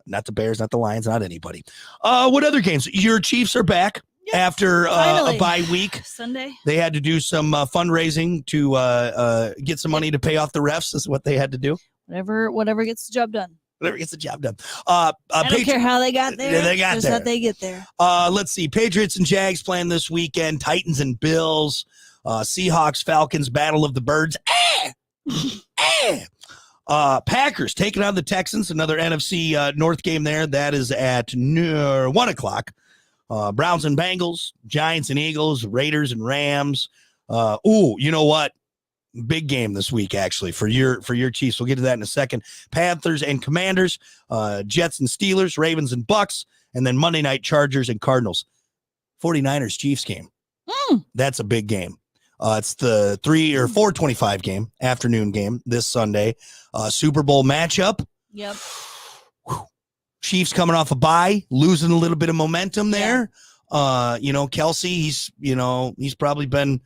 A: Not the Bears, not the Lions, not anybody. What other games? Your Chiefs are back after a bye week.
B: Sunday.
A: They had to do some fundraising to get some money to pay off the refs, is what they had to do.
B: Whatever gets the job done.
A: Whatever gets the job done.
B: I don't care how they got there.
A: They got
B: just
A: there.
B: how they get there.
A: Let's see. Patriots and Jags playing this weekend. Titans and Bills. Seahawks, Falcons, Battle of the Birds. Packers taking on the Texans, another NFC North game there. That is at 1:00. Browns and Bengals, Giants and Eagles, Raiders and Rams. You know what? Big game this week, actually, for your Chiefs. We'll get to that in a second. Panthers and Commanders, Jets and Steelers, Ravens and Bucks, and then Monday night Chargers and Cardinals. 49ers Chiefs game. That's a big game. It's the 3 or 4:25 game, afternoon game this Sunday. Super Bowl matchup.
B: Yep.
A: Chiefs coming off a bye, losing a little bit of momentum there. Kelsey, he's probably been,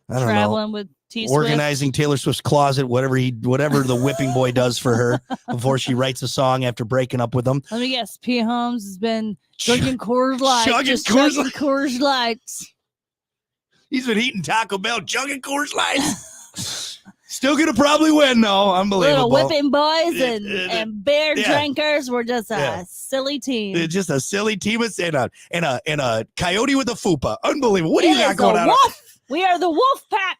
B: traveling with T-Swift.
A: Organizing Taylor Swift's closet, whatever the whipping boy does for her before she writes a song after breaking up with him.
B: Let me guess. P. Holmes has been drinking Coors Light.
A: Chugging
B: Coors Lights.
A: He's been eating Taco Bell, chugging Coors Light. Still gonna probably win, though. Unbelievable.
B: Little whipping boys and beer drinkers. We're just a silly team.
A: It's just a silly team and a coyote with a fupa. Unbelievable. What do you got going on?
B: Wolf. We are the wolf pack.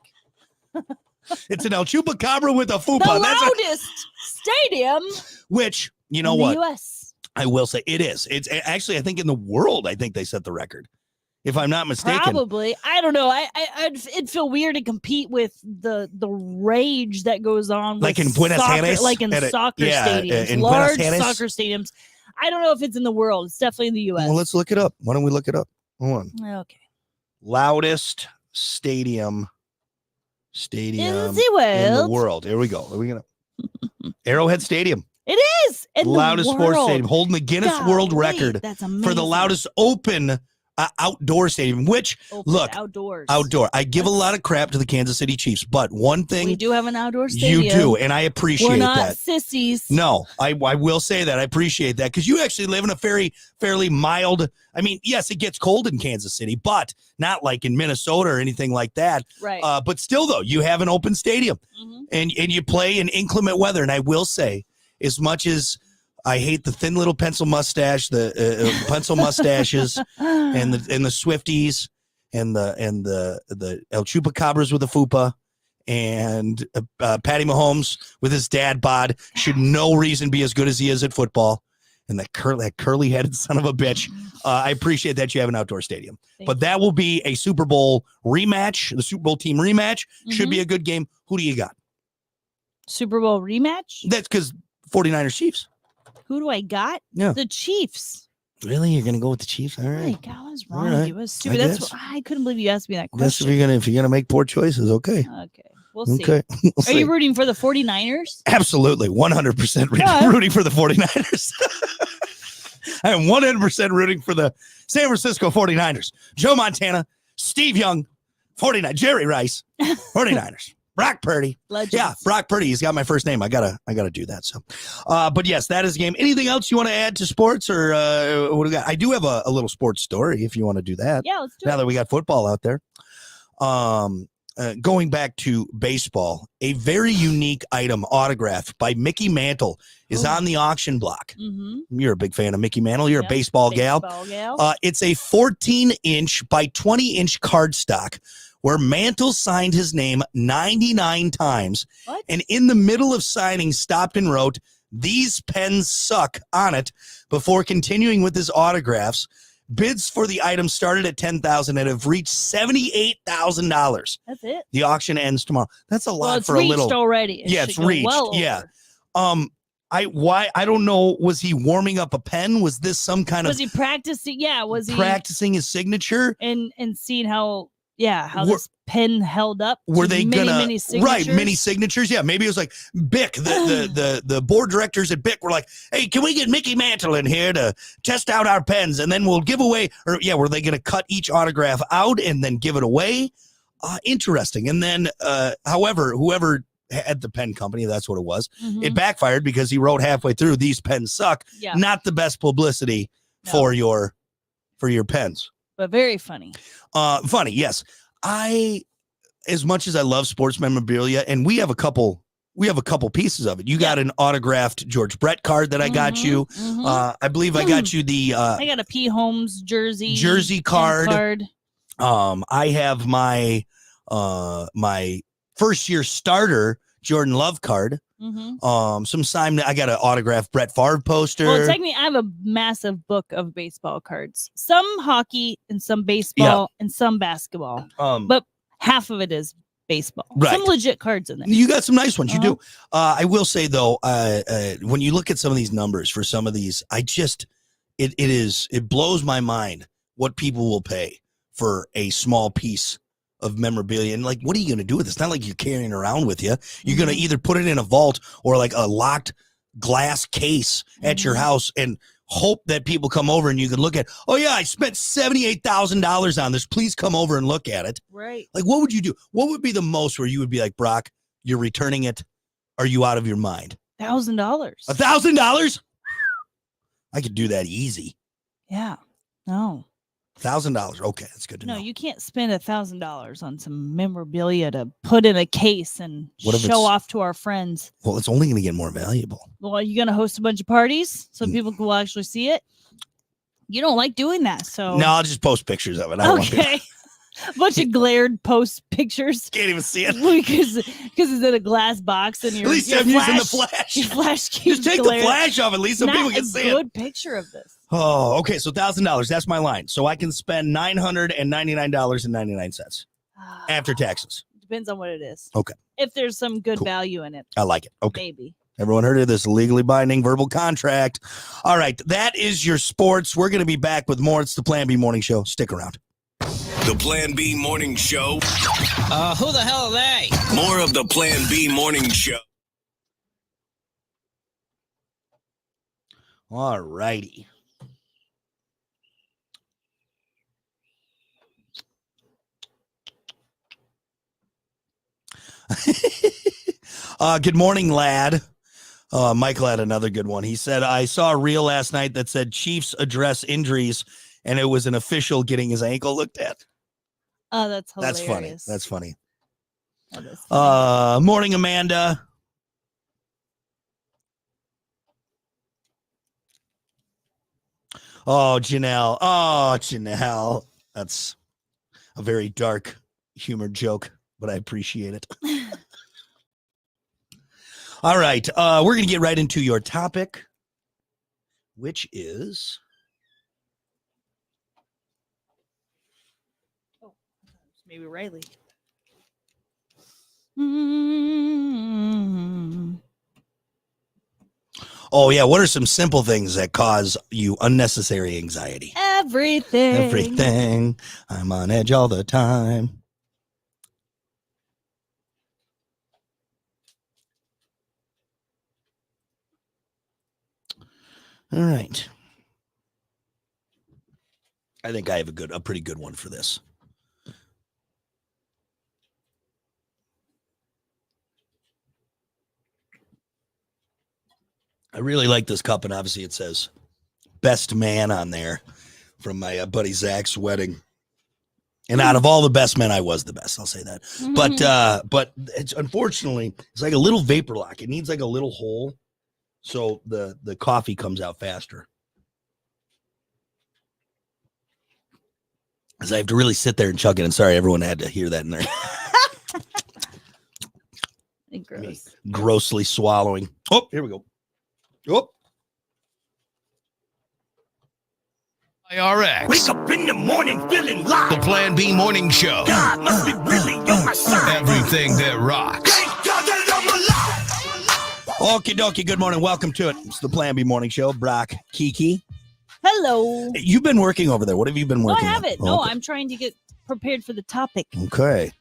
A: It's an El Chupacabra with a fupa.
B: The loudest stadium.
A: Which, you know
B: in
A: what?
B: the U.S.
A: I will say it is. It's actually, I think in the world, I think they set the record. If I'm not mistaken.
B: Probably. I don't know. It'd feel weird to compete with the rage that goes on.
A: Like in Buenos Aires?
B: Like in soccer stadiums.
A: In
B: large
A: Buenos Aires?
B: soccer stadiums. I don't know if it's in the world. It's definitely in the U.S.
A: Well, let's look it up. Why don't we look it up? Hold on.
B: Okay.
A: Loudest stadium in
B: in
A: the world. Here we go. Are we gonna Arrowhead Stadium.
B: It is in
A: loudest
B: the world.
A: sports stadium, holding the Guinness World Record
B: That's amazing.
A: for the loudest open outdoor stadium. Which look,
B: outdoors.
A: I give a lot of crap to the Kansas City Chiefs, but one thing
B: we do have an outdoor stadium.
A: You do, and I appreciate
B: We're not
A: that.
B: Sissies.
A: No, I will say that I appreciate that, because you actually live in a fairly mild. I mean, yes, it gets cold in Kansas City, but not like in Minnesota or anything like that.
B: Right.
A: But still, though, you have an open stadium, and you play in inclement weather. And I will say, as much as I hate the thin little pencil mustache, the pencil mustaches, and the Swifties, and the El Chupacabras with the fupa, and Patty Mahomes with his dad bod should no reason be as good as he is at football. And that curly-headed son of a bitch. I appreciate that you have an outdoor stadium. But that will be a Super Bowl rematch. The Super Bowl team rematch should be a good game. Who do you got?
B: Super Bowl rematch?
A: That's because 49ers Chiefs.
B: Who do I got?
A: Yeah.
B: The Chiefs.
A: Really? You're gonna go with the Chiefs? All
B: Oh my
A: right.
B: God, what's
A: All
B: wrong with
A: right.
B: you? What's stupid?
A: I
B: That's
A: guess.
B: what, I couldn't believe you asked me that
A: Guess
B: question.
A: if you're gonna make poor choices, okay.
B: Okay, we'll see.
A: Okay. We'll
B: Are
A: see.
B: you rooting for the 49ers?
A: Absolutely, 100%
B: Yeah.
A: rooting for the 49ers. I am 100% rooting for the San Francisco 49ers. Joe Montana, Steve Young, 49, Jerry Rice, 49ers. Brock Purdy.
B: Legends.
A: Yeah, Brock Purdy. He's got my first name. I gotta do that. So, but yes, that is a game. Anything else you want to add to sports, or what do we got? I do have a little sports story if you want to do that.
B: Yeah, let's do
A: Now
B: it.
A: that we got football out there. Going back to baseball, a very unique item autographed by Mickey Mantle is
B: Oh.
A: on the auction block.
B: Mm-hmm.
A: You're a big fan of Mickey Mantle. You're
B: Yep,
A: a baseball gal. It's a 14-inch by 20-inch cardstock where Mantle signed his name 99 times.
B: What?
A: And in the middle of signing, stopped and wrote, "These pens suck" on it before continuing with his autographs. Bids for the item started at $10,000 and have reached $78,000.
B: That's it.
A: The auction ends tomorrow. That's a lot
B: Well, it's
A: for a
B: reached
A: little.
B: already. It
A: Yeah,
B: should
A: it's
B: go
A: reached.
B: well
A: Yeah.
B: over.
A: I don't know. Was he warming up a pen? Was this some kind
B: Was
A: of
B: he practicing? Yeah, was he
A: practicing his signature?
B: and seeing how
A: Were-
B: this pen held up?
A: Were
B: to
A: they
B: many,
A: gonna
B: many signatures?
A: right many signatures? Yeah, maybe it was like Bic, the board directors at Bic were like, "Hey, can we get Mickey Mantle in here to test out our pens, and then we'll give away?" Or yeah, were they going to cut each autograph out and then give it away? Interesting. And then, however, whoever had the pen company, that's what it was.
B: Mhm.
A: It backfired because he wrote halfway through, "These pens suck."
B: Yeah,
A: Not the best publicity
B: No.
A: for your pens.
B: but very funny.
A: Funny, yes. As much as I love sports memorabilia, and we have a couple pieces of it. You got an autographed George Brett card that I got
B: Mhm,
A: you.
B: mhm.
A: I believe I got you the
B: I got a P. Holmes jersey.
A: jersey card.
B: card.
A: I have my my first year starter Jordan Love card.
B: Mhm.
A: Some signed. I got an autographed Brett Favre poster.
B: Well, technically, I have a massive book of baseball cards. Some hockey and some baseball and some basketball. But half of it is baseball.
A: Right.
B: Some legit cards in there.
A: You got some nice ones. You do. I will say though, when you look at some of these numbers for some of these, it blows my mind what people will pay for a small piece of memorabilia. And like, what are you going to do with it? It's not like you're carrying it around with you. You're going to either put it in a vault or like a locked glass case at your house and hope that people come over and you can look at, "Oh yeah, I spent $78,000 on this. Please come over and look at it."
B: Right.
A: Like, what would you do? What would be the most where you would be like, "Brock, you're returning it? Are you out of your mind?"
B: $1,000.
A: $1,000? I could do that easy.
B: Yeah. No.
A: $1,000. Okay, that's good to
B: No,
A: know.
B: you can't spend $1,000 on some memorabilia to put in a case and
A: What if
B: show
A: it's-
B: off to our friends.
A: Well, it's only going to get more valuable.
B: Well, are you going to host a bunch of parties so
A: Mm.
B: people will actually see it? You don't like doing that, so
A: No, I'll just post pictures of it. I don't want people-
B: okay. A bunch of glared post pictures
A: can't even see it.
B: because it's in a glass box and
A: At
B: your
A: least
B: your
A: I'm using the
B: flash-
A: flash.
B: Your flash keeps
A: Just take the
B: glaring.
A: flash off at least so
B: Not
A: people
B: a
A: can see it.
B: good picture of this.
A: Oh, okay. So $1,000. That's my line. So I can spend $999.99 after taxes.
B: Depends on what it is.
A: Okay.
B: If there's some good
A: Cool.
B: value in it,
A: I like it. Okay.
B: maybe.
A: Everyone heard of this legally binding verbal contract. All right. That is your sports. We're going to be back with more. It's the Plan B Morning Show. Stick around.
C: The Plan B Morning Show.
D: Who the hell are they?
C: More of the Plan B Morning Show.
A: All righty. Good morning, lad. Michael had another good one. He said, "I saw a reel last night that said Chiefs address injuries, and it was an official getting his ankle looked at."
B: Oh, that's hilarious.
A: That's funny. That's funny.
B: That is funny.
A: Morning, Amanda. Oh, Janelle. Oh, Janelle. That's a very dark humor joke, but I appreciate it. All right. We're going to get right into your topic, which is...
B: Maybe Riley. Mm-hmm.
A: Oh yeah, what are some simple things that cause you unnecessary anxiety?
B: Everything.
A: Everything. I'm on edge all the time. All right. I think I have a pretty good one for this. I really like this cup, and obviously it says "Best Man" on there from my buddy Zach's wedding. And out of all the best men, I was the best. I'll say that. But it's unfortunately it's like a little vapor lock. It needs like a little hole, so the coffee comes out faster. Because I have to really sit there and chug it. And sorry, everyone had to hear that in there.
B: Gross.
A: Grossly swallowing. Oh, here we go. Oh.
C: IRX.
E: Wake up in the morning feeling live.
C: The Plan B Morning Show.
E: God must be really on my side.
C: Everything that rocks.
E: Thank God that I'm alive.
A: Okie dokie. Good morning. Welcome to it. It's the Plan B Morning Show. Brock, Kiki.
B: Hello.
A: You've been working over there. What have you been
B: No, I
A: working on?
B: haven't. No,
A: Okay.
B: I'm trying to get prepared for the topic.
A: Okay.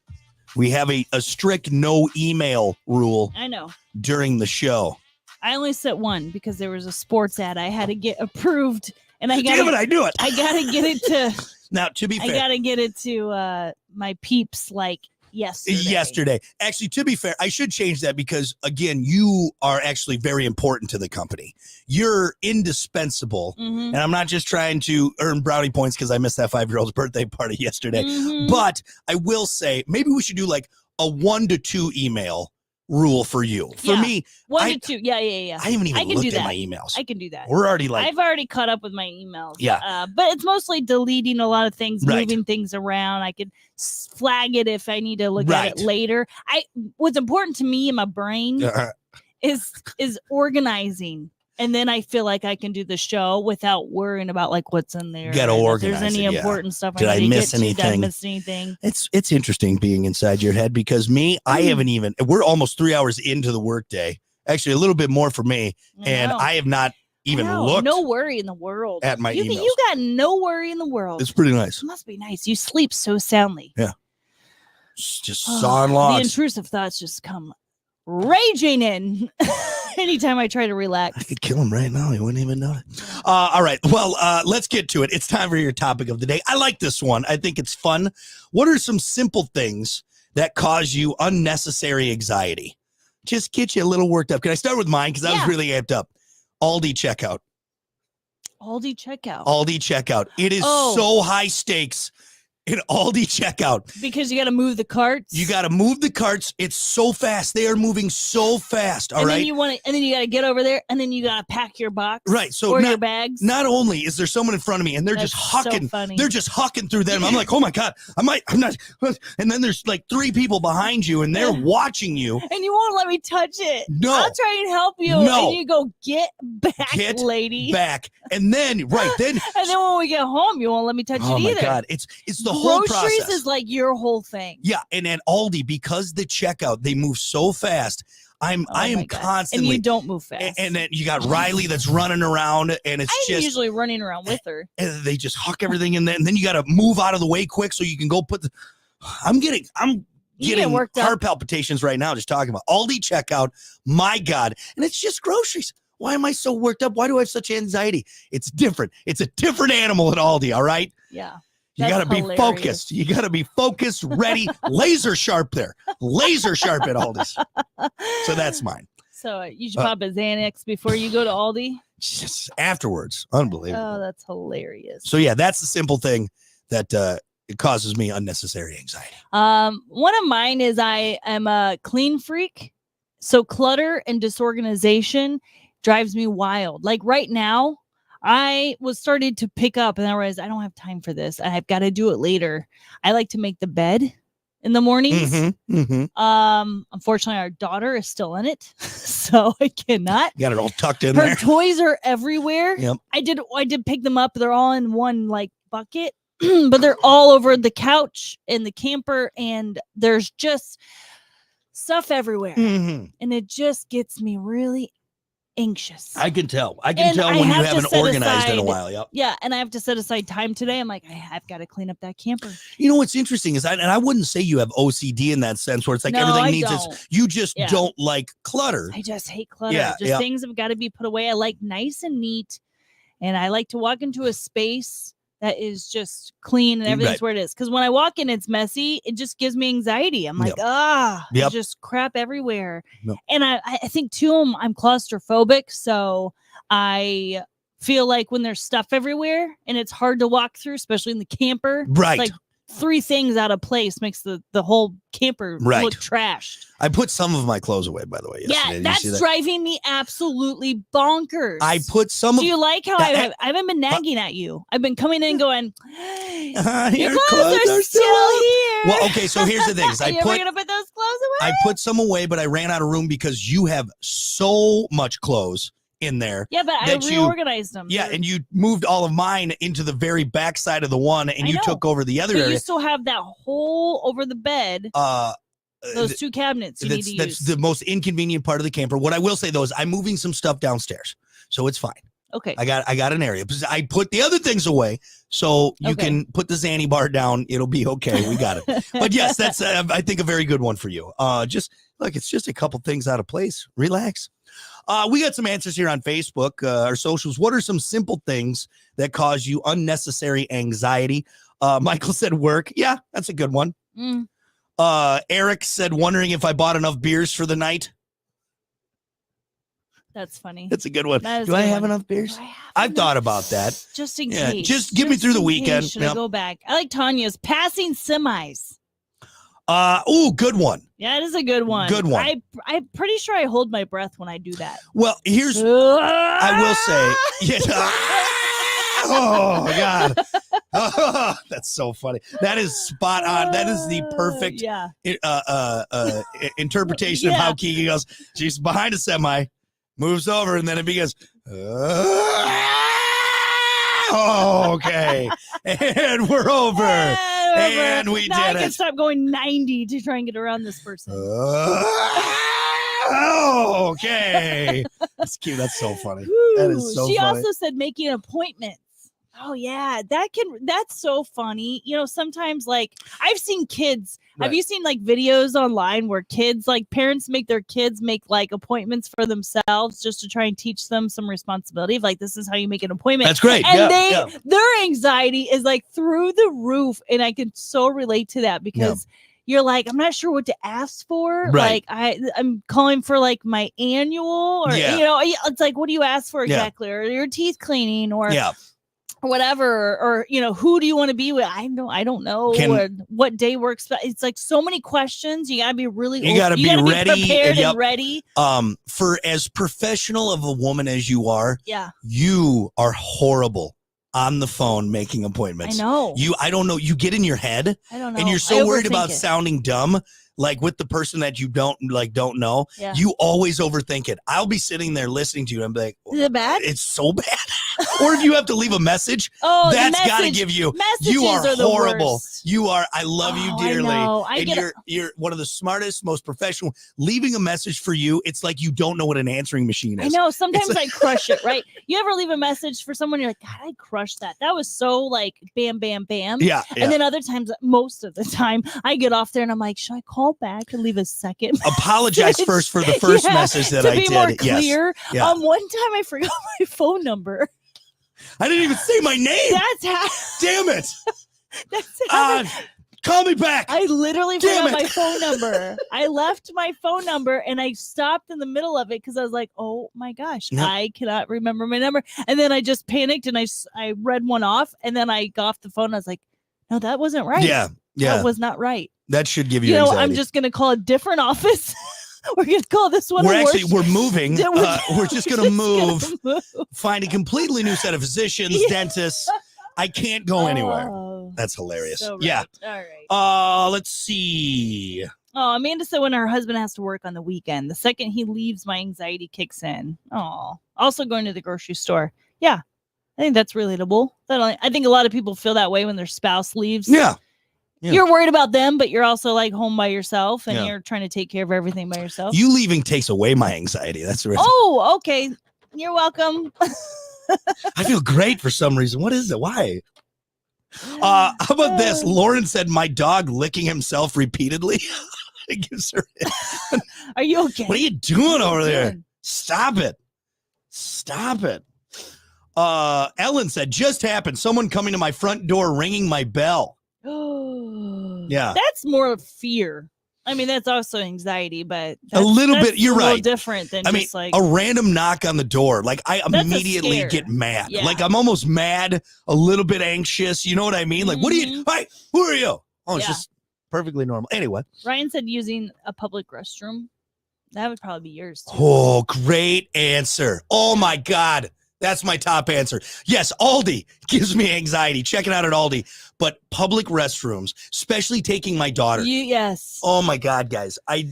A: We have a strict no email rule
B: I know.
A: during the show.
B: I only set one because there was a sports ad I had to get approved, and I
A: Damn it,
B: got
A: I knew it.
B: I gotta get it to
A: Now, to be
B: I
A: fair,
B: gotta get it to my peeps like yesterday.
A: Actually, to be fair, I should change that because, again, you are actually very important to the company. You're indispensable.
B: Mhm.
A: And I'm not just trying to earn brownie points because I missed that 5-year-old's birthday party yesterday.
B: Mhm.
A: But I will say, maybe we should do like a 1 to 2 email rule for you. For
B: Yeah.
A: me,
B: 1
A: I-
B: to 2. Yeah.
A: I haven't
B: I
A: even
B: can do
A: looked at
B: that.
A: my emails.
B: I can do that.
A: We're already like,
B: I've already caught up with my emails.
A: Yeah.
B: But it's mostly deleting a lot of things,
A: Right.
B: moving things around. I could flag it if I need to look
A: Right.
B: at it later. What's important to me in my brain is organizing. And then I feel like I can do the show without worrying about like what's in there.
A: Gotta
B: and if
A: organize
B: there's any
A: it, yeah.
B: important stuff.
A: Did I
B: need to
A: miss
B: get to. Did I
A: anything?
B: miss anything?
A: it's interesting being inside your head because me, I haven't even, we're almost 3 hours into the workday. Actually, a little bit more for me. And
B: know.
A: I have not even
B: I know.
A: looked
B: No worry in the world.
A: at my
B: you,
A: emails.
B: You got no worry in the world.
A: It's pretty nice.
B: It must be nice. You sleep so soundly.
A: Just sawing
B: The
A: logs.
B: intrusive thoughts just come raging in anytime I try to
A: I
B: relax.
A: could kill him right now. He wouldn't even know it. All right. Well, let's get to it. It's time for your topic of the day. I like this one. I think it's fun. What are some simple things that cause you unnecessary anxiety? Just get you a little worked up. Can I start with mine? Because I was
B: Yeah.
A: really amped up. Aldi checkout.
B: Aldi checkout.
A: Aldi checkout. It is
B: Oh.
A: so high stakes in Aldi checkout.
B: Because you got to move the carts.
A: You got to move the carts. It's so fast. They are moving so fast. All
B: and
A: right.
B: then you want to, and then you got to get over there, and then you got to pack your box,
A: Right, so
B: or
A: not-
B: your bags.
A: Not only is there someone in front of me and they're
B: That's
A: just
B: so
A: hucking,
B: funny.
A: they're just hucking through them. I'm like, oh my God, I'm not. And then there's like 3 people behind you and they're watching you.
B: and you won't let me touch it.
A: No.
B: I'll try and help you.
A: No.
B: And you go, get back,
A: Get
B: lady.
A: Back. And then, then,
B: And then when we get home, you won't let me touch
A: oh
B: it
A: my
B: either.
A: God, it's the whole
B: Groceries
A: process.
B: is like your whole thing.
A: Yeah, and at Aldi, because the checkout, they move so fast. I
B: Oh my
A: am
B: God.
A: constantly,
B: And you don't move fast.
A: and then you got Riley that's running around, and it's
B: I'm
A: just,
B: usually running around with her.
A: and they just huck everything in there, and then you got to move out of the way quick so you can go put the. I'm
B: You get
A: getting
B: worked up.
A: heart palpitations right now just talking about Aldi checkout. My God, and it's just groceries. Why am I so worked up? Why do I have such anxiety? It's different. It's a different animal at Aldi. All right.
B: Yeah.
A: You
B: That's
A: got to be
B: hilarious.
A: focused. You got to be focused, ready, laser sharp there. Laser sharp at Aldi's. So that's mine.
B: So you should pop a Xanax before you go to Aldi.
A: Just afterwards. Unbelievable.
B: Oh, that's hilarious.
A: So yeah, that's the simple thing that it causes me unnecessary anxiety.
B: One of mine is I am a clean freak. So clutter and disorganization drives me wild. Like right now, I was starting to pick up and I realized I don't have time for this. I've got to do it later. I like to make the bed in the mornings. Unfortunately, our daughter is still in it, so I cannot.
A: Got it all tucked in
B: Her
A: there.
B: toys are everywhere.
A: Yep.
B: I did pick them up. They're all in one like bucket, but they're all over the couch in the camper, and there's just stuff everywhere.
A: Mhm.
B: And it just gets me really anxious.
A: I can tell. I can
B: And
A: tell
B: I
A: when you
B: have to
A: haven't
B: set
A: organized in a
B: aside-
A: while. Yep.
B: Yeah, and I have to set aside time today. I'm like, I've got to clean up that camper.
A: You know what's interesting is I wouldn't say you have OCD in that sense where it's like
B: No,
A: everything
B: I
A: needs
B: don't.
A: its. You just
B: Yeah.
A: don't like clutter.
B: I just hate clutter.
A: Yeah,
B: Just
A: yeah.
B: things have got to be put away. I like nice and neat, and I like to walk into a space that is just clean and everything's
A: Right.
B: where it is. Because when I walk in, it's messy. It just gives me anxiety. I'm like,
A: Yep.
B: there's
A: Yep.
B: just crap everywhere.
A: Yep.
B: And I think too, I'm claustrophobic, so I feel like when there's stuff everywhere and it's hard to walk through, especially in the camper, it's
A: Right.
B: like 3 things out of place makes the whole camper
A: Right.
B: look trashed.
A: I put some of my clothes away, by the way. Yesterday.
B: Yeah,
A: Did you
B: that's
A: see that?
B: driving me absolutely bonkers.
A: I put some
B: Do
A: of
B: you like how
A: that-
B: I haven't been nagging at you? I've been coming in going, your
A: your
B: clothes are still
A: up.
B: here.
A: Well, okay, so here's the thing: is
B: Are
A: I
B: you ever
A: put
B: gonna put those clothes away?
A: I put some away, but I ran out of room because you have so much clothes in there.
B: Yeah, but I
A: that you-
B: reorganized them.
A: Yeah, and you moved all of mine into the very back side of the one, and
B: I
A: you
B: know.
A: took over the other
B: so
A: area.
B: you still have that hole over the bed. Those 2 cabinets you need to
A: that's
B: use.
A: the most inconvenient part of the camper. What I will say though is I'm moving some stuff downstairs, so it's fine.
B: Okay.
A: I got an area. I put the other things away, so you
B: Okay.
A: can put the Zanny bar down. It'll be okay. We got it. But yes, that's I think a very good one for you. Just look, it's just a couple things out of place. Relax. We got some answers here on Facebook, our socials. What are some simple things that cause you unnecessary anxiety? Michael said work. Yeah, that's a good one.
B: Mm,
A: Eric said wondering if I bought enough beers for the night.
B: that's funny.
A: That's a good one.
B: That is
A: Do
B: a
A: I
B: good
A: have
B: one.
A: enough beers?
B: Do I have
A: I've
B: enough?
A: thought about that.
B: Just in
A: Yeah,
B: case.
A: just get me through the
B: in
A: weekend.
B: case. Should I
A: Yep.
B: go back? I like Tanya's passing semis.
A: Good one.
B: Yeah, it is a good one.
A: Good one.
B: I'm pretty sure I hold my breath when I do that.
A: Well, here's I will say, yeah. Oh God, that's so funny. That is spot on. That is the perfect
B: Yeah.
A: interpretation of how Kiki goes. She's behind a semi, moves over, and then it begins. Okay, and we're over. And we
B: now I
A: did
B: can
A: it.
B: stop going 90 to try and get around this person.
A: Okay, that's cute. That's so funny. That is so
B: she
A: funny.
B: also said making appointments. Oh yeah, that's so funny. You know, sometimes like I've seen kids. Have
A: Right.
B: you seen like videos online where kids, like parents make their kids make like appointments for themselves just to try and teach them some responsibility of like, this is how you make an appointment.
A: That's great.
B: And
A: Yeah, yeah.
B: their anxiety is like through the roof. And I can so relate to that because you're like, I'm not sure what to ask for.
A: Right.
B: Like I'm calling for like my annual or,
A: Yeah.
B: you know, it's like, what do you ask for
A: Yeah.
B: exactly? Or your teeth cleaning or
A: Yeah.
B: whatever, or, you know, who do you want to be with? I don't know. Or what day works. But it's like so many questions. You gotta be really,
A: You gotta be ready,
B: prepared
A: yep.
B: and ready.
A: For as professional of a woman as you are,
B: Yeah.
A: you are horrible on the phone making
B: I
A: appointments.
B: know.
A: I don't know. You get in your head
B: I don't know.
A: and you're
B: I
A: so worried
B: overthink
A: about
B: it.
A: sounding dumb, like with the person that you don't know.
B: Yeah.
A: You always overthink it. I'll be sitting there listening to you and be like,
B: Is it bad?
A: it's so bad. Or if you have to leave a message,
B: Oh,
A: that's got to
B: message-
A: give you.
B: messages
A: You are
B: the
A: horrible.
B: worst.
A: You are. I love you
B: Oh,
A: dearly.
B: I know.
A: And you're one of the smartest, most professional. Leaving a message for you, it's like you don't know what an answering machine is.
B: I know. Sometimes
A: It's
B: I crush it, right? You ever leave a message for someone, you're like, God, I crushed that. That was so like bam, bam, bam.
A: Yeah.
B: And then other times, most of the time, I get off there and I'm like, should I call back and leave a second?
A: Apologize first for the first
B: Yeah,
A: message that
B: to
A: I
B: be
A: did.
B: more
A: Yes.
B: clear.
A: Yeah.
B: One time I forgot my phone number.
A: I didn't even say my name.
B: That's how.
A: Damn it.
B: That's how.
A: Call me back.
B: I literally
A: Damn
B: forgot
A: it.
B: my phone number. I left my phone number and I stopped in the middle of it because I was like, oh my gosh,
A: No.
B: I cannot remember my number. And then I just panicked and I read one off and then I got off the phone. And I was like, no, that wasn't right.
A: Yeah. Yeah.
B: That was not right.
A: That should give you,
B: You know,
A: anxiety.
B: I'm just going to call a different office. We're going to call this one.
A: We're
B: a
A: actually
B: worst-
A: we're moving. We're just gonna move.
B: move.
A: Find a completely new set of physicians,
B: Yeah.
A: dentists. I can't go anywhere.
B: Oh,
A: That's hilarious.
B: so
A: Yeah.
B: right. All right.
A: Let's see.
B: Oh, Amanda said when her husband has to work on the weekend, the second he leaves, my anxiety kicks in. Oh, also going to the grocery store. Yeah, I think that's relatable. I think a lot of people feel that way when their spouse leaves.
A: Yeah. Yeah.
B: You're worried about them, but you're also like home by yourself and
A: Yeah.
B: you're trying to take care of everything by yourself.
A: You leaving takes away my anxiety. That's the reason.
B: Oh, okay. You're welcome.
A: I feel great for some reason. What is it? Why? How about this? Lauren said my dog licking himself repeatedly. It gives her.
B: Are you okay?
A: What are you doing over there?
B: doing?
A: Stop it. Stop it. Ellen said, just happened. Someone coming to my front door ringing my bell. Yeah.
B: That's more of fear. I mean, that's also anxiety, but
A: A little
B: that's
A: bit, you're
B: a little
A: right.
B: different than
A: I mean,
B: just like
A: a random knock on the door. Like, I
B: That's a
A: immediately
B: scare.
A: get mad.
B: Yeah.
A: Like, I'm almost mad, a little bit anxious. You know what I mean? Like, what are you? Hey, who are you? Oh, it's
B: Yeah.
A: just perfectly normal. Anyway.
B: Ryan said using a public restroom. That would probably be yours too.
A: Oh, great answer. Oh, my God. That's my top answer. Yes, Aldi gives me anxiety. Check it out at Aldi. But public restrooms, especially taking my daughter.
B: Yes.
A: Oh my God, guys. I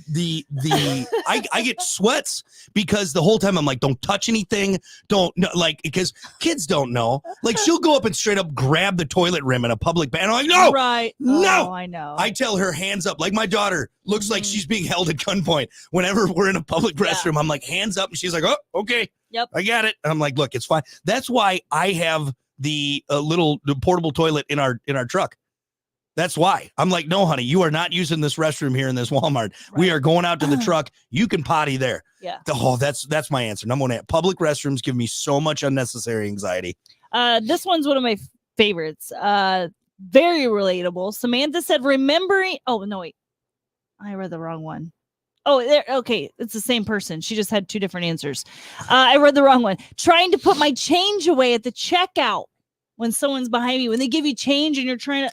A: get sweats because the whole time I'm like, don't touch anything. Don't no, like, because kids don't know. Like, she'll go up and straight up grab the toilet rim in a public bath. I'm like, no,
B: Right.
A: no.
B: Oh, I know.
A: I tell her hands up. Like, my daughter looks like
B: Mhm.
A: she's being held at gunpoint whenever we're in a public
B: Yeah.
A: restroom. I'm like, hands up. And she's like, oh, okay.
B: Yep.
A: I got it. And I'm like, look, it's fine. That's why I have the portable toilet in our truck. That's why. I'm like, no, honey, you are not using this restroom here in this Walmart. We
B: Right.
A: are going out to the truck. You can potty there.
B: Yeah.
A: Oh, that's my answer. Number one, public restrooms give me so much unnecessary anxiety.
B: This one's one of my favorites. Very relatable. Samantha said, remembering. Oh, no, wait. I read the wrong one. Oh, there. Okay. It's the same person. She just had two different answers. I read the wrong one. Trying to put my change away at the checkout when someone's behind me. When they give you change and you're trying to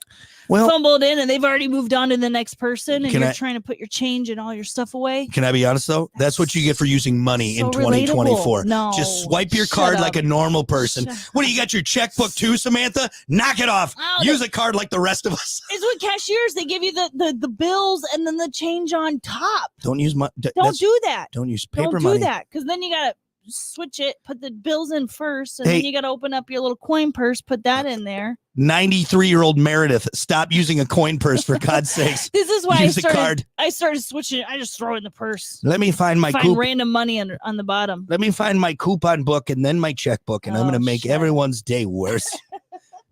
A: Well,
B: fumble it in and they've already moved on to the next person and
A: Can
B: you're
A: I-
B: trying to put your change and all your stuff away.
A: can I be honest though? That's what you get for using money in
B: So
A: 2024.
B: relatable. No.
A: Just swipe your
B: Shut
A: card
B: up.
A: like a normal person.
B: Shut
A: What do you got your checkbook too, Samantha? Knock it off.
B: Oh,
A: Use a card like the rest of us.
B: It's with cashiers. They give you the bills and then the change on top.
A: Don't use my.
B: Don't do that.
A: Don't use paper
B: Don't do
A: money.
B: that because then you gotta switch it, put the bills in first, and
A: Hey.
B: then you gotta open up your little coin purse, put that in there.
A: 93-year-old Meredith, stop using a coin purse for God's sakes.
B: This is why
A: Use a card.
B: I started switching it. I just throw it in the purse.
A: Let me find my
B: Find
A: coupon.
B: random money on the bottom.
A: Let me find my coupon book and then my checkbook, and I'm
B: Oh,
A: going to make
B: shit.
A: everyone's day worse.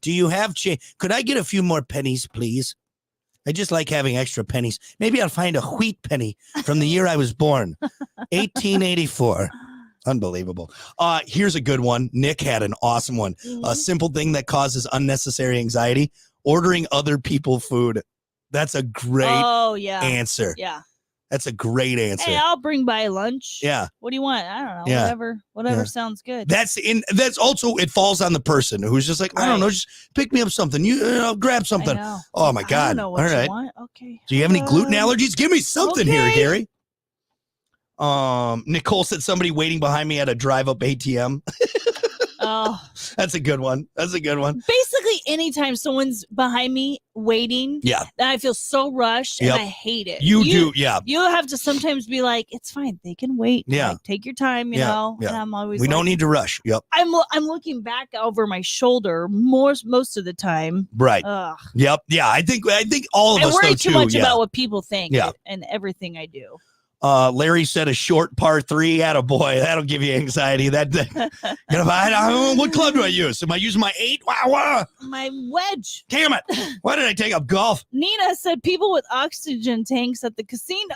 A: Do you have change? Could I get a few more pennies, please? I just like having extra pennies. Maybe I'll find a wheat penny from the year I was born, 1884. Unbelievable. Here's a good one. Nick had an awesome one. A
B: Mhm.
A: simple thing that causes unnecessary anxiety: ordering other people food. That's a great
B: Oh yeah.
A: answer.
B: Yeah.
A: That's a great answer.
B: Hey, I'll bring by lunch.
A: Yeah.
B: What do you want? I don't know.
A: Yeah.
B: Whatever
A: Yeah.
B: sounds good.
A: That's also, it falls on the person who's just like, I don't
B: Right.
A: know, just pick me up something. You grab
B: I
A: something.
B: know.
A: Oh my
B: I don't
A: God.
B: know
A: All
B: what you
A: right.
B: want. Okay.
A: Do you have any gluten allergies? Give me something here,
B: okay.
A: Gary. Nicole said somebody waiting behind me at a drive-up ATM.
B: Oh.
A: That's a good one. That's a good one.
B: Basically, anytime someone's behind me waiting,
A: Yeah.
B: I feel so rushed
A: Yep.
B: and I hate it.
A: You do. Yeah.
B: You have to sometimes be like, it's fine. They can wait.
A: Yeah.
B: Like, take your time, you
A: Yeah,
B: know?
A: yeah.
B: And I'm always
A: We
B: like,
A: don't need to rush. Yep.
B: I'm looking back over my shoulder most of the time.
A: Right.
B: Ugh.
A: Yep. Yeah. I think all of
B: I
A: us
B: worry
A: though,
B: too
A: too.
B: much
A: Yeah.
B: about what people think
A: Yeah.
B: and everything I do.
A: Larry said a short par 3. Attaboy. That'll give you anxiety. What club do I use? Am I using my 8? Wow.
B: My wedge.
A: Damn it. Why did I take up golf?
B: Nina said people with oxygen tanks at the casino.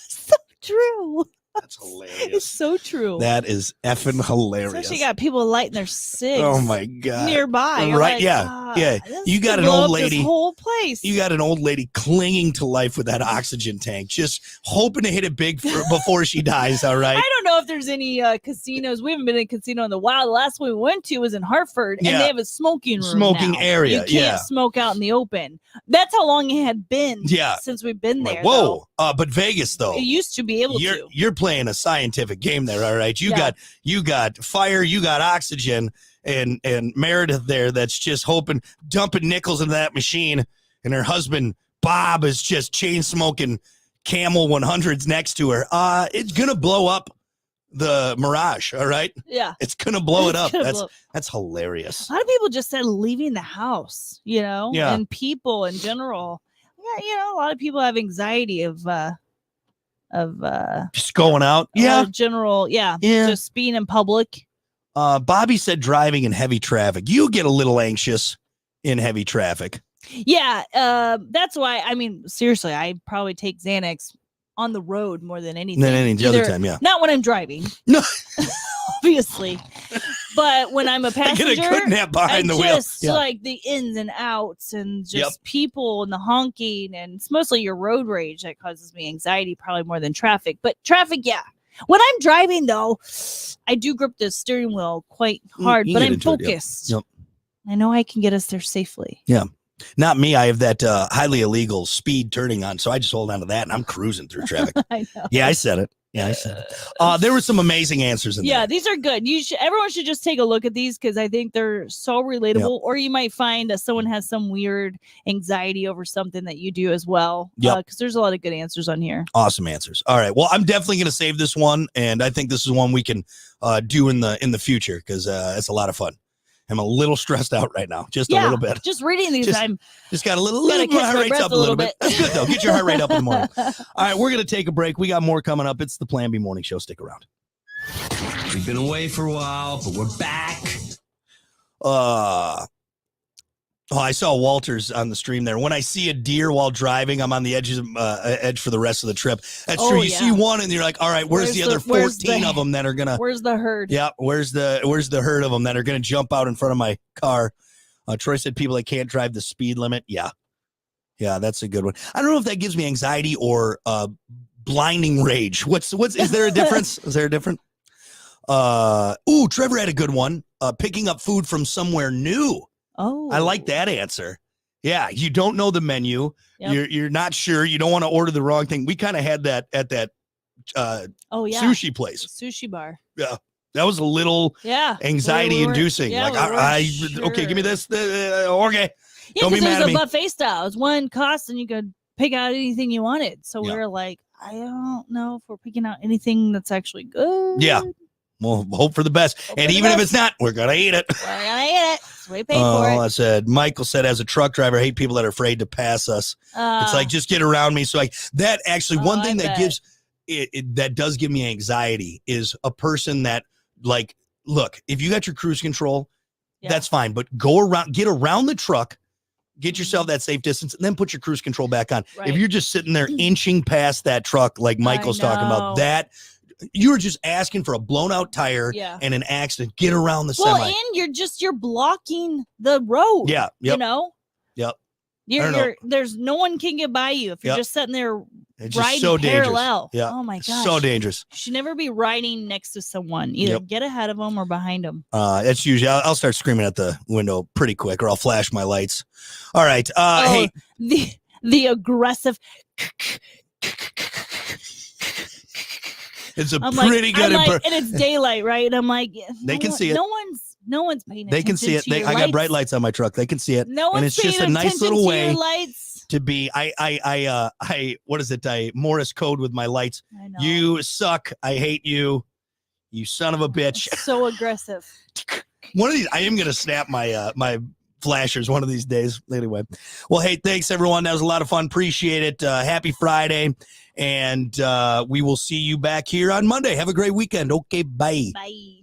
B: So true.
A: That's
B: It's
A: hilarious.
B: so true.
A: That is effing hilarious.
B: Especially got people lighting their cigs
A: Oh my God.
B: nearby. You're
A: Right,
B: like,
A: yeah,
B: "Ah,
A: yeah.
B: this
A: You got
B: could
A: an
B: blow
A: old
B: up
A: lady-
B: This whole place.
A: You got an old lady clinging to life with that oxygen tank, just hoping to hit it big before she dies. All right.
B: I don't know if there's any casinos. We haven't been in a casino in the wild. The last one we went to was in Hartford, and
A: Yeah.
B: they have a smoking room.
A: Smoking
B: now.
A: area,
B: You can't
A: yeah.
B: smoke out in the open. That's how long it had been.
A: Yeah.
B: Since we've been there.
A: Like, whoa. But Vegas though.
B: though. It used to be able to.
A: You're playing a scientific game there, all right. You
B: Yeah.
A: got fire, you got oxygen, and Meredith there that's just hoping, dumping nickels into that machine, and her husband Bob is just chain smoking Camel 100s next to her. It's gonna blow up the Mirage, all right.
B: Yeah.
A: It's gonna blow it up.
B: Gonna
A: That's
B: blow-
A: that's hilarious.
B: A lot of people just said leaving the house, you know,
A: Yeah.
B: and people in general. Yeah, you know, a lot of people have anxiety of
A: Just going out. Yeah.
B: general,
A: Yeah.
B: just being in public.
A: Bobby said driving in heavy traffic. You get a little anxious in heavy traffic.
B: Yeah, that's why. I mean, seriously, I probably take Xanax on the road more than anything.
A: Than any other
B: Either-
A: time, yeah.
B: Not when I'm driving,
A: No,
B: obviously, but when I'm a
A: I
B: passenger,
A: get a good nap behind
B: I
A: the wheel.
B: just
A: Yeah.
B: like the ins and outs and just
A: Yep.
B: people and the honking, and it's mostly your road rage that causes me anxiety, probably more than traffic. But traffic, yeah. When I'm driving, though, I do grip the steering wheel quite hard,
A: you
B: but
A: get
B: I'm
A: into it, yep.
B: focused.
A: Yep.
B: I know I can get us there safely.
A: Not me. I have that highly illegal speed turning on, so I just hold on to that and I'm cruising through traffic.
B: I know.
A: Yeah, I said it. There were some amazing answers in
B: Yeah,
A: there.
B: these are good. Everyone should just take a look at these because I think they're so relatable. Or you might find that someone has some weird anxiety over something that you do as well.
A: Yep.
B: Because there's a lot of good answers on here.
A: Awesome answers. All right. Well, I'm definitely going to save this one, and I think this is one we can do in the future because it's a lot of fun. I'm a little stressed out right now, just a little bit.
B: Just reading these,
A: Just-
B: I'm
A: Just got a little
B: Gotta
A: my
B: catch
A: heart
B: my
A: rate's
B: breath
A: up a little bit.
B: bit.
A: That's good though. Get your heart rate up in the morning. All right, we're gonna take a break. We got more coming up. It's the Plan B Morning Show. Stick around.
C: We've been away for a while, but we're back.
A: I saw Walters on the stream there. When I see a deer while driving, I'm on the edge for the rest of the trip. That's
B: Oh,
A: true. You
B: yeah.
A: see one, and you're like, all right, where's the other 14 of them that are gonna?
B: where's the herd?
A: Yeah, where's the herd of them that are gonna jump out in front of my car? Troy said people that can't drive the speed limit. Yeah, that's a good one. I don't know if that gives me anxiety or blinding rage. What's is there a difference? Is there a difference? Trevor had a good one. Picking up food from somewhere new.
B: Oh,
A: I like that answer. Yeah, you don't know the menu.
B: Yep.
A: You're not sure. You don't want to order the wrong thing. We kind of had that at that
B: Oh, yeah.
A: sushi place.
B: Sushi bar.
A: That was a little
B: Yeah.
A: anxiety inducing.
B: Yeah,
A: like
B: we weren't
A: okay,
B: sure.
A: give me this. Okay.
B: Yeah,
A: Don't be
B: because it
A: mad
B: was
A: at
B: a
A: me.
B: buffet style. It was one cost, and you could pick out anything you wanted. So we
A: Yeah.
B: were like, I don't know if we're picking out anything that's actually good.
A: Yeah. We'll hope for the best.
B: Hope
A: And
B: for the
A: even if
B: best.
A: it's not, we're gonna eat it.
B: We're gonna eat it. So we paid for it.
A: I said, Michael said, as a truck driver, I hate people that are afraid to pass us. It's like, just get around me. So that actually, one
B: Oh,
A: thing
B: I
A: that
B: bet.
A: gives that does give me anxiety is a person that, like, look, if you got your cruise control,
B: Yeah.
A: that's fine, but get around the truck, get yourself that safe distance, and then put your cruise control back on.
B: Right.
A: If you're just sitting there inching past that truck, like Michael's talking
B: know.
A: about, that you're just asking for a blown out tire
B: Yeah.
A: and an accident. Get around the
B: Well,
A: semi.
B: and you're blocking the road.
A: Yeah. Yep.
B: You know?
A: Yep.
B: You're,
A: I don't know.
B: there's no one can get by you if you're
A: Yep.
B: just sitting there
A: It's just
B: riding
A: so dangerous.
B: parallel.
A: Yeah.
B: Oh my gosh.
A: So dangerous.
B: You should never be riding next to someone. Either
A: Yep.
B: get ahead of them or behind them.
A: That's usually I'll start screaming at the window pretty quick, or I'll flash my lights. All right. Hey,
B: The aggressive.
A: it's a
B: I'm
A: pretty
B: like,
A: good.
B: and it's daylight, right? And I'm like,
A: They can see it.
B: No one's paying attention.
A: They can see it.
B: to your
A: I got
B: lights.
A: bright lights on my truck. They can see it.
B: No one's
A: and it's just a
B: paying
A: nice
B: attention
A: little
B: to
A: way
B: your lights.
A: to be. I what is it? I Morse code with my lights.
B: I know.
A: You suck. I hate you. You son of a bitch.
B: So aggressive.
A: One of these, I am gonna snap my my flashers one of these days. Anyway, well, hey, thanks everyone. That was a lot of fun. Appreciate it. Happy Friday, and we will see you back here on Monday. Have a great weekend. Okay, bye.
B: Bye.